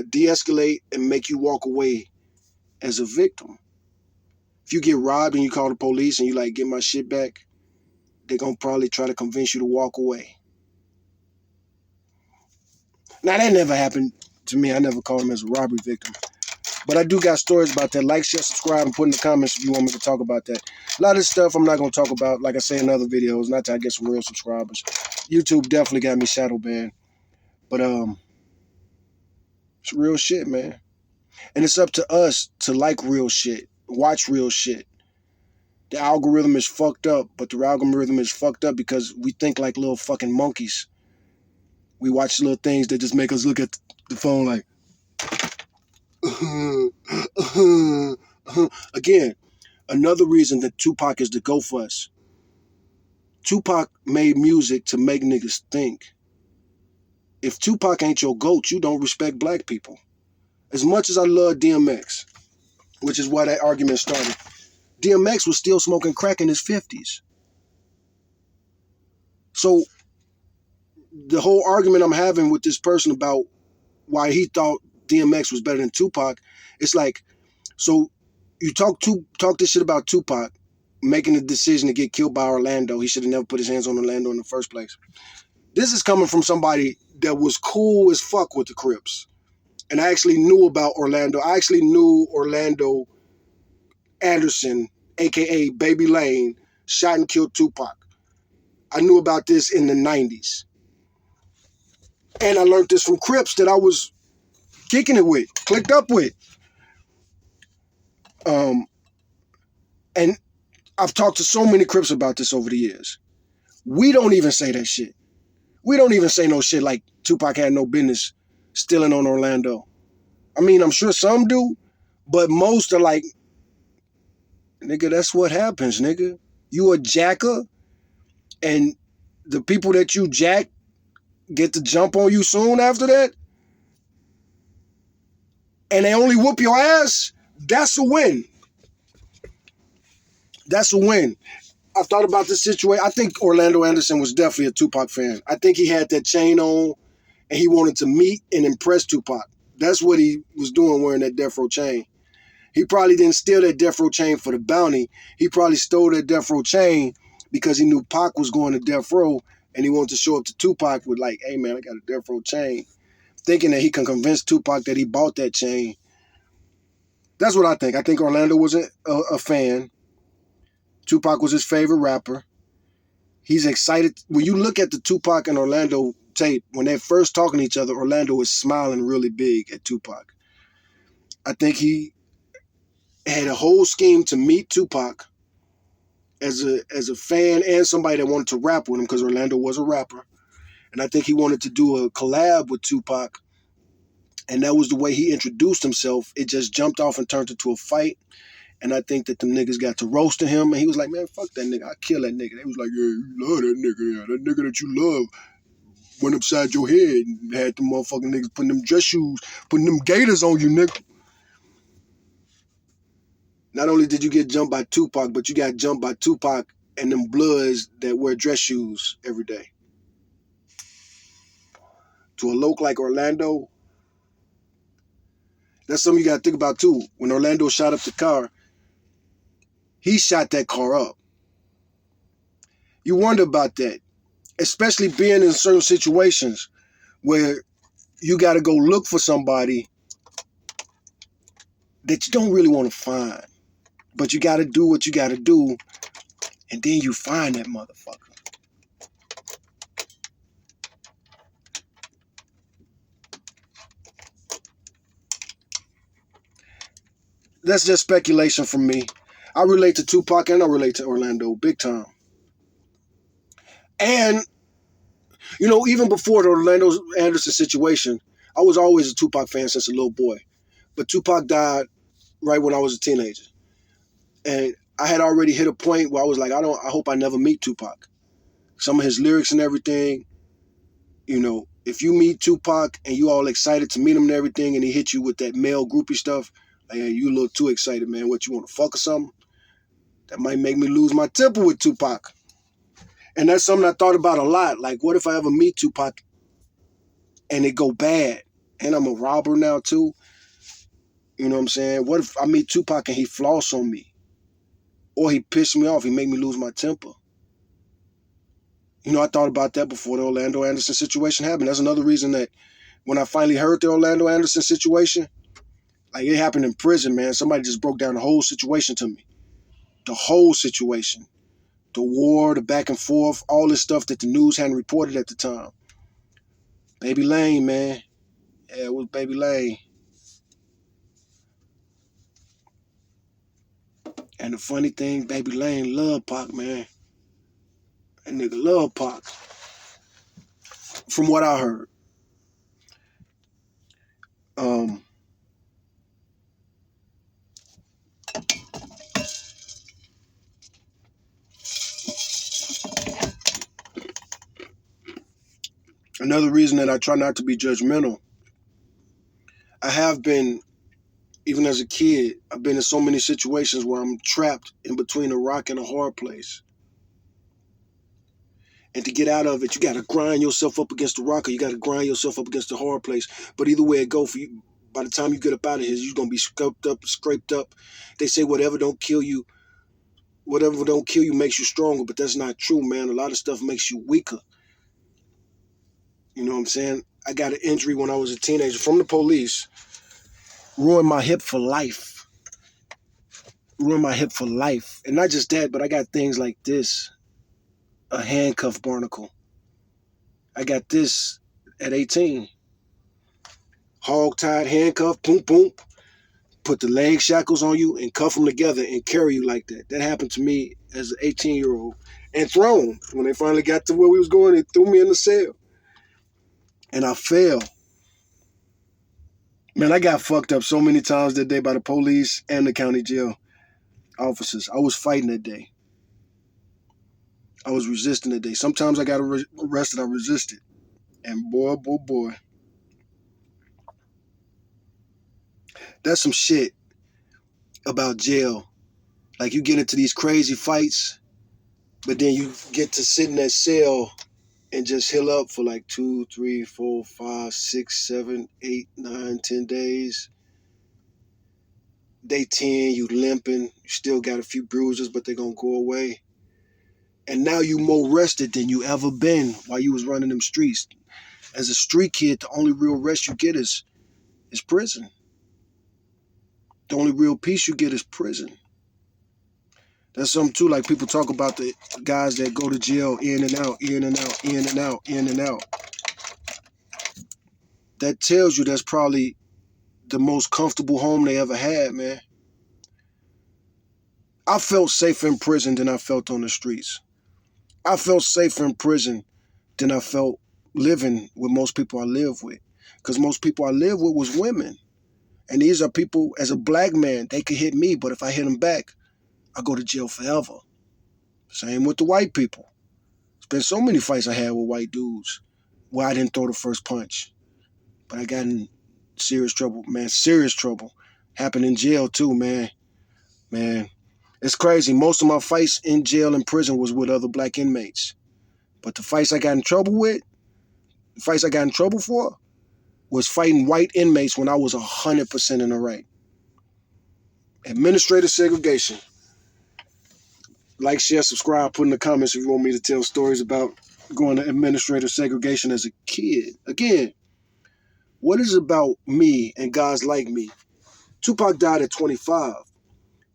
de-escalate and make you walk away as a victim. If you get robbed and you call the police and you like, get my shit back, they're gonna probably try to convince you to walk away. Now that never happened to me. I never called them as a robbery victim. But I do got stories about that. Like, share, subscribe, and put in the comments if you want me to talk about that. A lot of this stuff I'm not going to talk about, like I say in other videos, not till I get some real subscribers. YouTube definitely got me shadow banned. But it's real shit, man. And it's up to us to like real shit, watch real shit. The algorithm is fucked up, but the algorithm is fucked up because we think like little fucking monkeys. We watch little things that just make us look at the phone like, again, another reason that Tupac is the GOAT for us. Tupac made music to make niggas think. If Tupac ain't your GOAT, you don't respect black people. As much as I love DMX, which is why that argument started, DMX was still smoking crack in his 50s. So the whole argument I'm having with this person about why he thought DMX was better than Tupac, it's like, so you talk this shit about Tupac making the decision to get killed by Orlando. He should have never put his hands on Orlando in the first place. This is coming from somebody that was cool as fuck with the Crips. And I actually knew about Orlando. I actually knew Orlando Anderson, a.k.a. Baby Lane, shot and killed Tupac. I knew about this in the 90s. And I learned this from Crips that I was kicking it with, clicked up with. And I've talked to so many Crips about this over the years. We don't even say that shit. We don't even say no shit like Tupac had no business stealing on Orlando. I mean, I'm sure some do, but most are like, nigga, that's what happens, nigga. You a jacker, and the people that you jack get to jump on you soon after that, and they only whoop your ass, that's a win. That's a win. I've thought about this situation. I think Orlando Anderson was definitely a Tupac fan. I think he had that chain on, and he wanted to meet and impress Tupac. That's what he was doing wearing that Death Row chain. He probably didn't steal that Death Row chain for the bounty. He probably stole that Death Row chain because he knew Pac was going to Death Row, and he wanted to show up to Tupac with like, hey man, I got a Death Row chain. Thinking that he can convince Tupac that he bought that chain. That's what I think. I think Orlando was a fan. Tupac was his favorite rapper. He's excited. When you look at the Tupac and Orlando tape, when they're first talking to each other, Orlando is smiling really big at Tupac. I think he had a whole scheme to meet Tupac as a fan and somebody that wanted to rap with him because Orlando was a rapper. And I think he wanted to do a collab with Tupac. And that was the way he introduced himself. It just jumped off and turned into a fight. And I think that them niggas got to roasting him. And he was like, man, fuck that nigga. I kill that nigga. They was like, yeah, you love that nigga. Yeah. That nigga that you love went upside your head and had them motherfucking niggas putting them dress shoes, putting them gators on you, nigga. Not only did you get jumped by Tupac, but you got jumped by Tupac and them Bloods that wear dress shoes every day. To a loc like Orlando, that's something you got to think about too. When Orlando shot up the car, he shot that car up. You wonder about that, especially being in certain situations where you got to go look for somebody that you don't really want to find. But you got to do what you got to do, and then you find that motherfucker. That's just speculation from me. I relate to Tupac and I relate to Orlando big time. And, you know, even before the Orlando Anderson situation, I was always a Tupac fan since a little boy. But Tupac died right when I was a teenager. And I had already hit a point where I was like, I hope I never meet Tupac. Some of his lyrics and everything, you know, if you meet Tupac and you all excited to meet him and everything, and he hit you with that male groupie stuff, like, hey, you a little too excited, man. What, you want to fuck or something? That might make me lose my temper with Tupac. And that's something I thought about a lot. Like, what if I ever meet Tupac and it go bad? And I'm a robber now, too. You know what I'm saying? What if I meet Tupac and he floss on me? Or he pissed me off, he made me lose my temper? You know, I thought about that before the Orlando Anderson situation happened. That's another reason that when I finally heard the Orlando Anderson situation, like, it happened in prison, man. Somebody just broke down the whole situation to me. The whole situation. The war, the back and forth, all this stuff that the news hadn't reported at the time. Baby Lane, man. Yeah, it was Baby Lane. And the funny thing, Baby Lane loved Pac, man. That nigga loved Pac. From what I heard. Another reason that I try not to be judgmental, I have been, even as a kid, I've been in so many situations where I'm trapped in between a rock and a hard place. And to get out of it, you got to grind yourself up against the rock, or you got to grind yourself up against the hard place. But either way it go for you, by the time you get up out of here, you're going to be scraped up. They say whatever don't kill you makes you stronger, but that's not true, man. A lot of stuff makes you weaker. You know what I'm saying? I got an injury when I was a teenager from the police. Ruined my hip for life. And not just that, but I got things like this. A handcuff barnacle. I got this at 18. Hog-tied handcuff, boom, boom. Put the leg shackles on you and cuff them together and carry you like that. That happened to me as an 18-year-old. And thrown. When they finally got to where we was going, they threw me in the cell. And I fell. Man, I got fucked up so many times that day by the police and the county jail officers. I was fighting that day. I was resisting that day. Sometimes I got arrested, I resisted. And boy. That's some shit about jail. Like, you get into these crazy fights, but then you get to sit in that cell and just heal up for like 2, 3, 4, 5, 6, 7, 8, 9, 10 days. Day 10, you limping. You still got a few bruises, but they're going to go away. And now you more rested than you ever been while you was running them streets. As a street kid, the only real rest you get is prison. The only real peace you get is prison. That's something too, like people talk about the guys that go to jail in and out, in and out, in and out, in and out. That tells you that's probably the most comfortable home they ever had, man. I felt safer in prison than I felt on the streets. I felt safer in prison than I felt living with most people I live with. Because most people I live with was women. And these are people, as a black man, they could hit me, but if I hit them back, I go to jail forever. Same with the white people. There's been so many fights I had with white dudes where I didn't throw the first punch. But I got in serious trouble, man. Serious trouble. Happened in jail too, man. Man, it's crazy. Most of my fights in jail and prison was with other black inmates. But the fights I got in trouble with, the fights I got in trouble for, was fighting white inmates when I was 100% in the right. Administrative segregation. Like, share, subscribe, put in the comments if you want me to tell stories about going to administrative segregation as a kid. Again, what is it about me and guys like me? Tupac died at 25,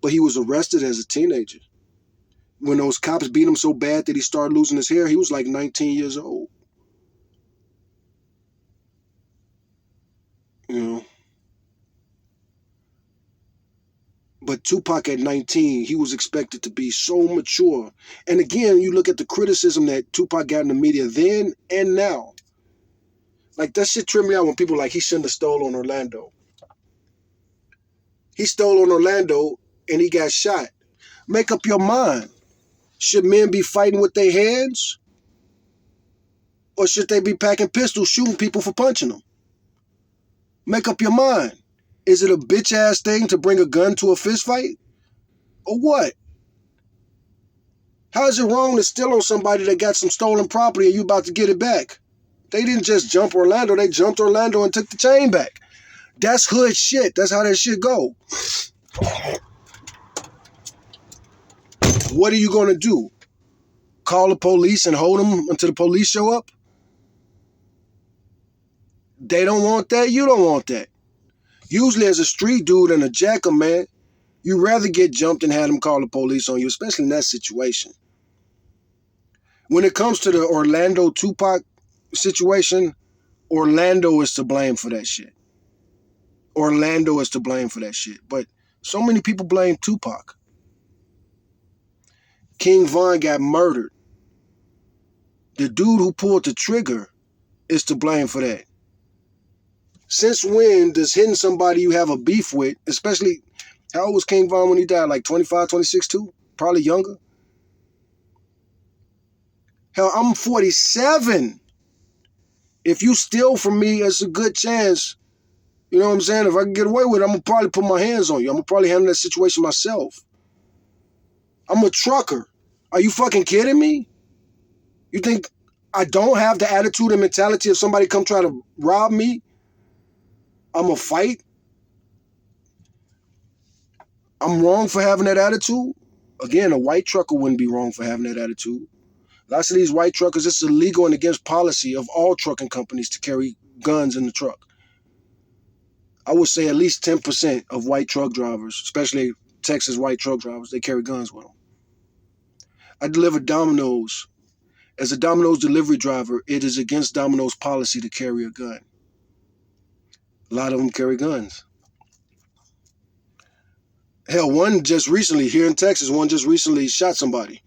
but he was arrested as a teenager. When those cops beat him so bad that he started losing his hair, he was like 19 years old. You know? But Tupac at 19, he was expected to be so mature. And again, you look at the criticism that Tupac got in the media then and now. Like, that shit tripped me out when people were like, he shouldn't have stole on Orlando. He stole on Orlando and he got shot. Make up your mind. Should men be fighting with their hands? Or should they be packing pistols, shooting people for punching them? Make up your mind. Is it a bitch-ass thing to bring a gun to a fist fight? Or what? How is it wrong to steal on somebody that got some stolen property and you about to get it back? They didn't just jump Orlando. They jumped Orlando and took the chain back. That's hood shit. That's how that shit go. What are you going to do? Call the police and hold them until the police show up? They don't want that. You don't want that. Usually as a street dude and a jacker, man, you'd rather get jumped and have them call the police on you, especially in that situation. When it comes to the Orlando Tupac situation, Orlando is to blame for that shit. Orlando is to blame for that shit. But so many people blame Tupac. King Von got murdered. The dude who pulled the trigger is to blame for that. Since when does hitting somebody you have a beef with, especially, how old was King Von when he died? Like 25, 26 too? Probably younger. Hell, I'm 47. If you steal from me, it's a good chance. You know what I'm saying? If I can get away with it, I'm going to probably put my hands on you. I'm going to probably handle that situation myself. I'm a trucker. Are you fucking kidding me? You think I don't have the attitude and mentality if somebody come try to rob me? I'm going to fight? I'm wrong for having that attitude? Again, a white trucker wouldn't be wrong for having that attitude. Lots of these white truckers, it's illegal and against policy of all trucking companies to carry guns in the truck. I would say at least 10% of white truck drivers, especially Texas white truck drivers, they carry guns with them. I deliver Domino's. As a Domino's delivery driver, it is against Domino's policy to carry a gun. A lot of them carry guns. Hell, one just recently, here in Texas, one just recently shot somebody.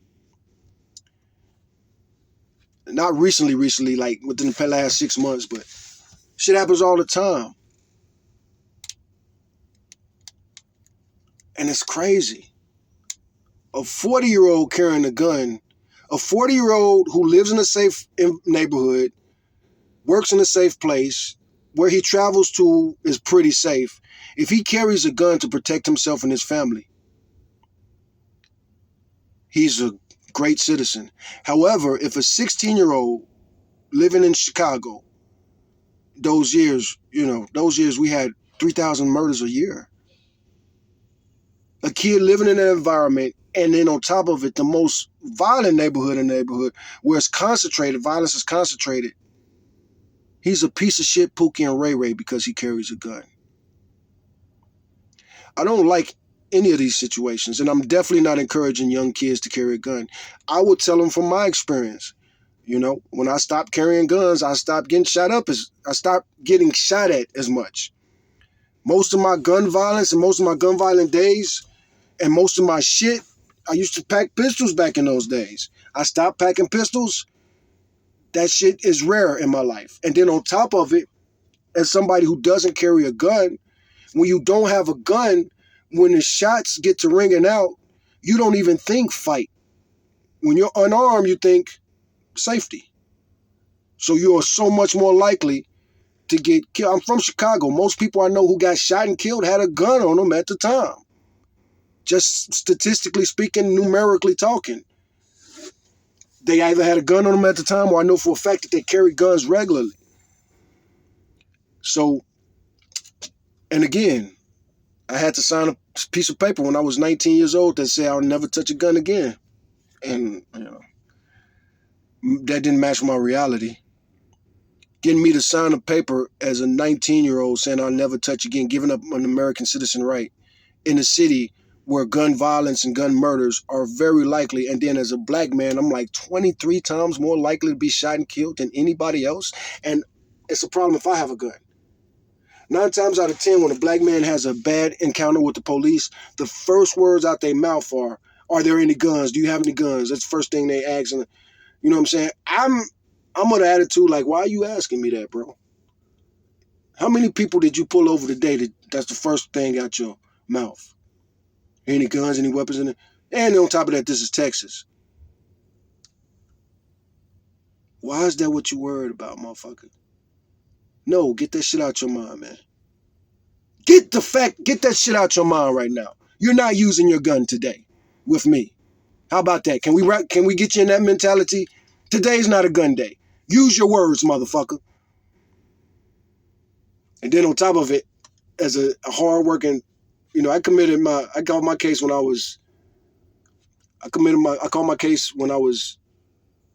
Not recently, like within the last 6 months, but shit happens all the time. And it's crazy. A 40-year-old carrying a gun, a 40-year-old who lives in a safe neighborhood, works in a safe place, where he travels to is pretty safe. If he carries a gun to protect himself and his family, he's a great citizen. However, if a 16-year-old living in Chicago, those years we had 3,000 murders a year. A kid living in that environment, and then on top of it, the most violent neighborhood in the neighborhood, where it's concentrated, violence is concentrated. He's a piece of shit, Pookie and Ray Ray, because he carries a gun. I don't like any of these situations, and I'm definitely not encouraging young kids to carry a gun. I would tell them from my experience, when I stopped carrying guns, I stopped getting shot at as much. Most of my gun violence and most of my gun violent days and most of my shit, I used to pack pistols back in those days. I stopped packing pistols. That shit is rare in my life. And then on top of it, as somebody who doesn't carry a gun, when you don't have a gun, when the shots get to ringing out, you don't even think fight. When you're unarmed, you think safety. So you are so much more likely to get killed. I'm from Chicago. Most people I know who got shot and killed had a gun on them at the time. Just statistically speaking, numerically talking. They either had a gun on them at the time or I know for a fact that they carry guns regularly. So, and again, I had to sign a piece of paper when I was 19 years old that said I'll never touch a gun again. And, that didn't match my reality. Getting me to sign a paper as a 19-year-old saying I'll never touch again, giving up an American citizen right in a city where gun violence and gun murders are very likely. And then as a black man, I'm like 23 times more likely to be shot and killed than anybody else. And it's a problem if I have a gun. 9 times out of 10, when a black man has a bad encounter with the police, the first words out their mouth are there any guns? Do you have any guns? That's the first thing they ask. And you know what I'm saying? I'm of the attitude like, why are you asking me that, bro? How many people did you pull over today that's the first thing out your mouth? Any guns, any weapons in it? And on top of that, this is Texas. Why is that what you worried about, motherfucker? No, get that shit out your mind, man. Get that shit out your mind right now. You're not using your gun today with me. How about that? Can we get you in that mentality? Today's not a gun day. Use your words, motherfucker. And then on top of it, as a hardworking, I called my case when I was, I called my case when I was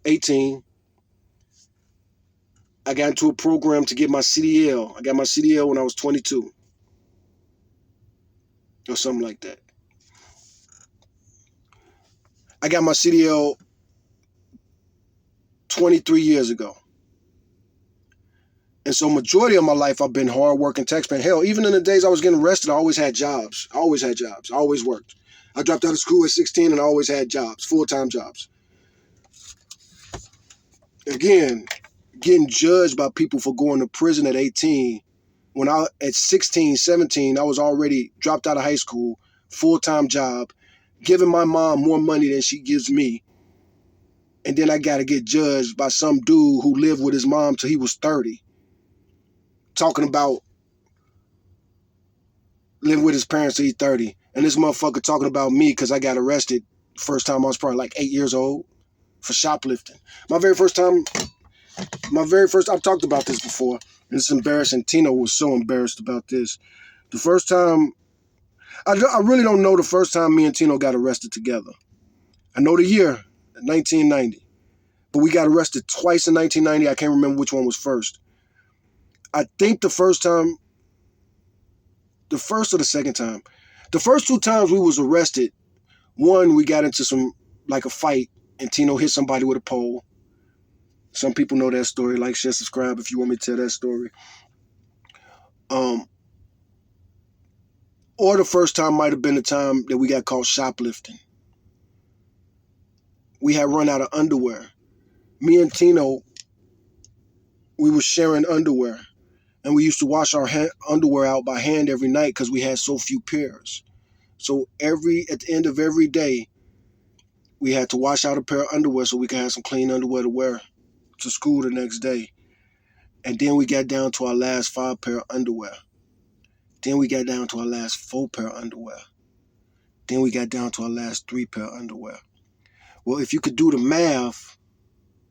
18. I got into a program to get my CDL. I got my CDL when I was 22 or something like that. I got my CDL 23 years ago. And so majority of my life, I've been hardworking taxpaying. Hell, even in the days I was getting arrested, I always had jobs. I always worked. I dropped out of school at 16 and I always had jobs, full-time jobs. Again, getting judged by people for going to prison at 18. When at 16, 17, I was already dropped out of high school, full-time job, giving my mom more money than she gives me. And then I got to get judged by some dude who lived with his mom till he was 30. Talking about living with his parents till he's 30. And this motherfucker talking about me because I got arrested first time I was probably like 8 years old for shoplifting. My very first, I've talked about this before. And it's embarrassing. Tino was so embarrassed about this. The first time, I really don't know the first time me and Tino got arrested together. I know the year, 1990. But we got arrested twice in 1990. I can't remember which one was first. I think the first or the second time. The first 2 times we was arrested, one, we got into a fight, and Tino hit somebody with a pole. Some people know that story. Like, share, subscribe if you want me to tell that story. Or the first time might have been the time that we got caught shoplifting. We had run out of underwear. Me and Tino, we were sharing underwear. And we used to wash our underwear out by hand every night because we had so few pairs. So at the end of every day, we had to wash out a pair of underwear so we could have some clean underwear to wear to school the next day. And then we got down to our last 5 pair of underwear. Then we got down to our last 4 pair of underwear. Then we got down to our last 3 pair of underwear. Well, if you could do the math,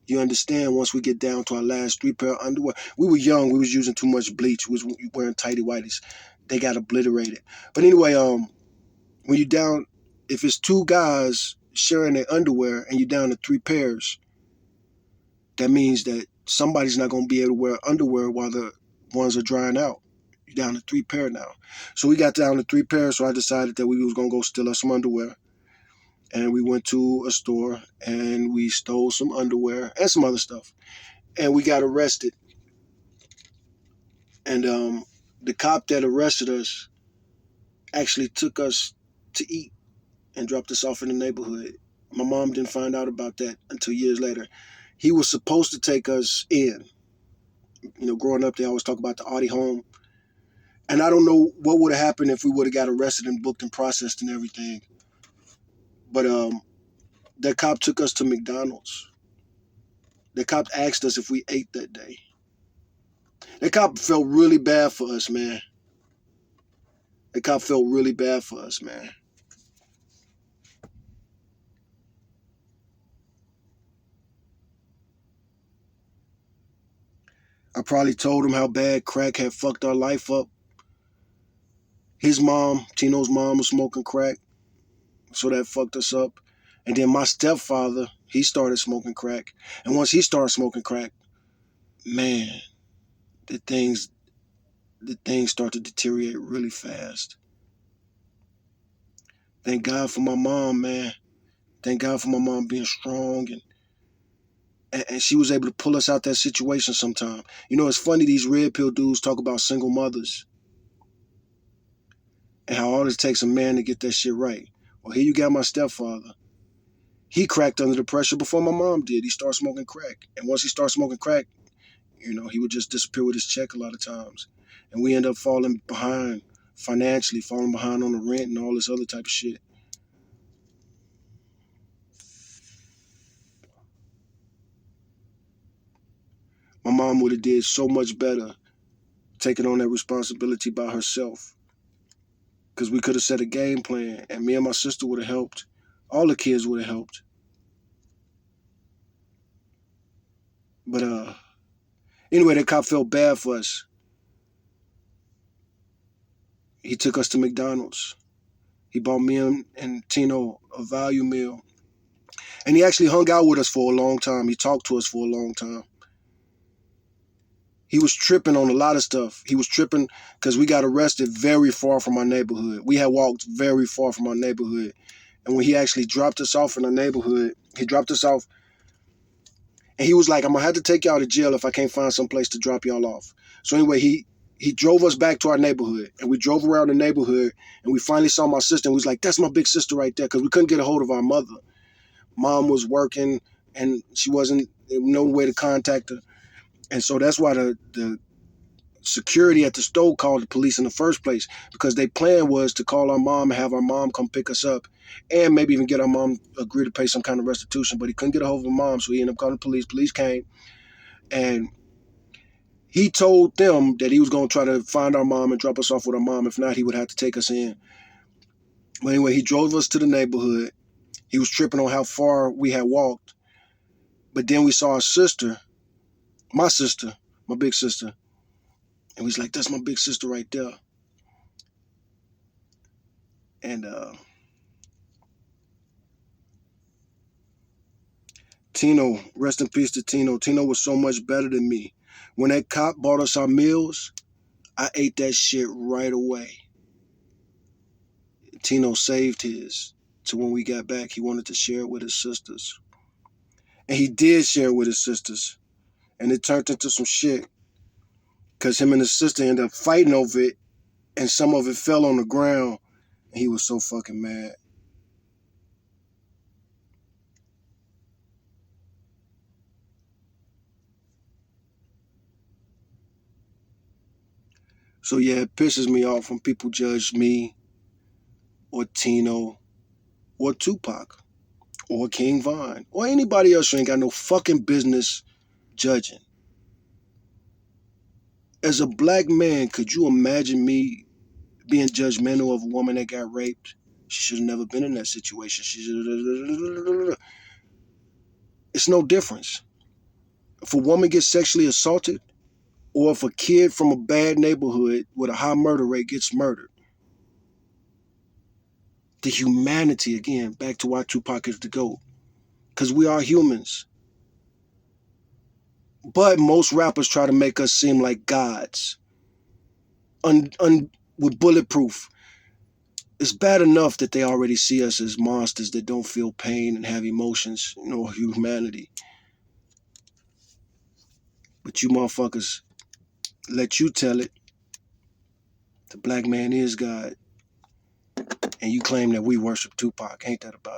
you understand once we get down to our last 3 pair of underwear. We were young. We was using too much bleach. We was wearing tighty whities. They got obliterated. But anyway, when you're down, if it's 2 guys sharing their underwear and you're down to 3 pairs, that means that somebody's not going to be able to wear underwear while the ones are drying out. You're down to 3 pair now. So we got down to 3 pairs, so I decided that we was going to go steal us some underwear. And we went to a store and we stole some underwear and some other stuff. And we got arrested. And The cop that arrested us actually took us to eat and dropped us off in the neighborhood. My mom didn't find out about that until years later. He was supposed to take us in. You know, growing up, they always talk about the Audi home. And I don't know what would have happened if we would have got arrested and booked and processed and everything. But that cop took us to McDonald's. The cop asked us if we ate that day. That cop felt really bad for us, man. The cop felt really bad for us, man. I probably told him how bad crack had fucked our life up. His mom, Tino's mom, was smoking crack, so that fucked us up. And then my stepfather, he started smoking crack. And once he started smoking crack, man, the things start to deteriorate really fast. Thank God for my mom, man. Thank God for my mom being strong and she was able to pull us out that situation sometime. You know, it's funny these red pill dudes talk about single mothers and how all it takes a man to get that shit right. Well, here you got my stepfather. He cracked under the pressure before my mom did. He started smoking crack. And once he started smoking crack, you know, he would just disappear with his check a lot of times. And we end up falling behind financially, falling behind on the rent and all this other type of shit. My mom would have did so much better taking on that responsibility by herself. Because we could have set a game plan and me and my sister would have helped. All the kids would have helped. But anyway, that cop felt bad for us. He took us to McDonald's. He bought me and Tino a value meal. And he actually hung out with us for a long time. He talked to us for a long time. He was tripping on a lot of stuff. He was tripping because we got arrested very far from our neighborhood. We had walked very far from our neighborhood. And when he actually dropped us off in our neighborhood, he dropped us off and he was like, I'm going to have to take y'all to jail if I can't find some place to drop y'all off. So anyway, he drove us back to our neighborhood and we drove around the neighborhood and we finally saw my sister and we was like, that's my big sister right there because we couldn't get a hold of our mother. Mom was working and she wasn't, there was no way to contact her. And so that's why the security at the store called the police in the first place because their plan was to call our mom and have our mom come pick us up and maybe even get our mom to agree to pay some kind of restitution. But he couldn't get a hold of her mom, so he ended up calling the police. Police came and he told them that he was going to try to find our mom and drop us off with our mom. If not, he would have to take us in. But anyway, he drove us to the neighborhood. He was tripping on how far we had walked. But then we saw our sister, my big sister. And we was like, that's my big sister right there. And Tino, rest in peace to Tino. Tino was so much better than me. When that cop bought us our meals, I ate that shit right away. Tino saved his. So when we got back, he wanted to share it with his sisters. And he did share it with his sisters. And it turned into some shit. Because him and his sister ended up fighting over it. And some of it fell on the ground. And he was so fucking mad. So yeah, it pisses me off when people judge me or Tino or Tupac or King Von or anybody else who ain't got no fucking business judging. As a black man, could you imagine me being judgmental of a woman that got raped? She should have never been in that situation. It's no difference. If a woman gets sexually assaulted or if a kid from a bad neighborhood with a high murder rate gets murdered, the humanity, again, back to why Tupac is the GOAT. Because we are humans. But most rappers try to make us seem like gods. With bulletproof. It's bad enough that they already see us as monsters that don't feel pain and have emotions, humanity. But you motherfuckers let you tell it. The black man is God, and you claim that we worship Tupac. Ain't that about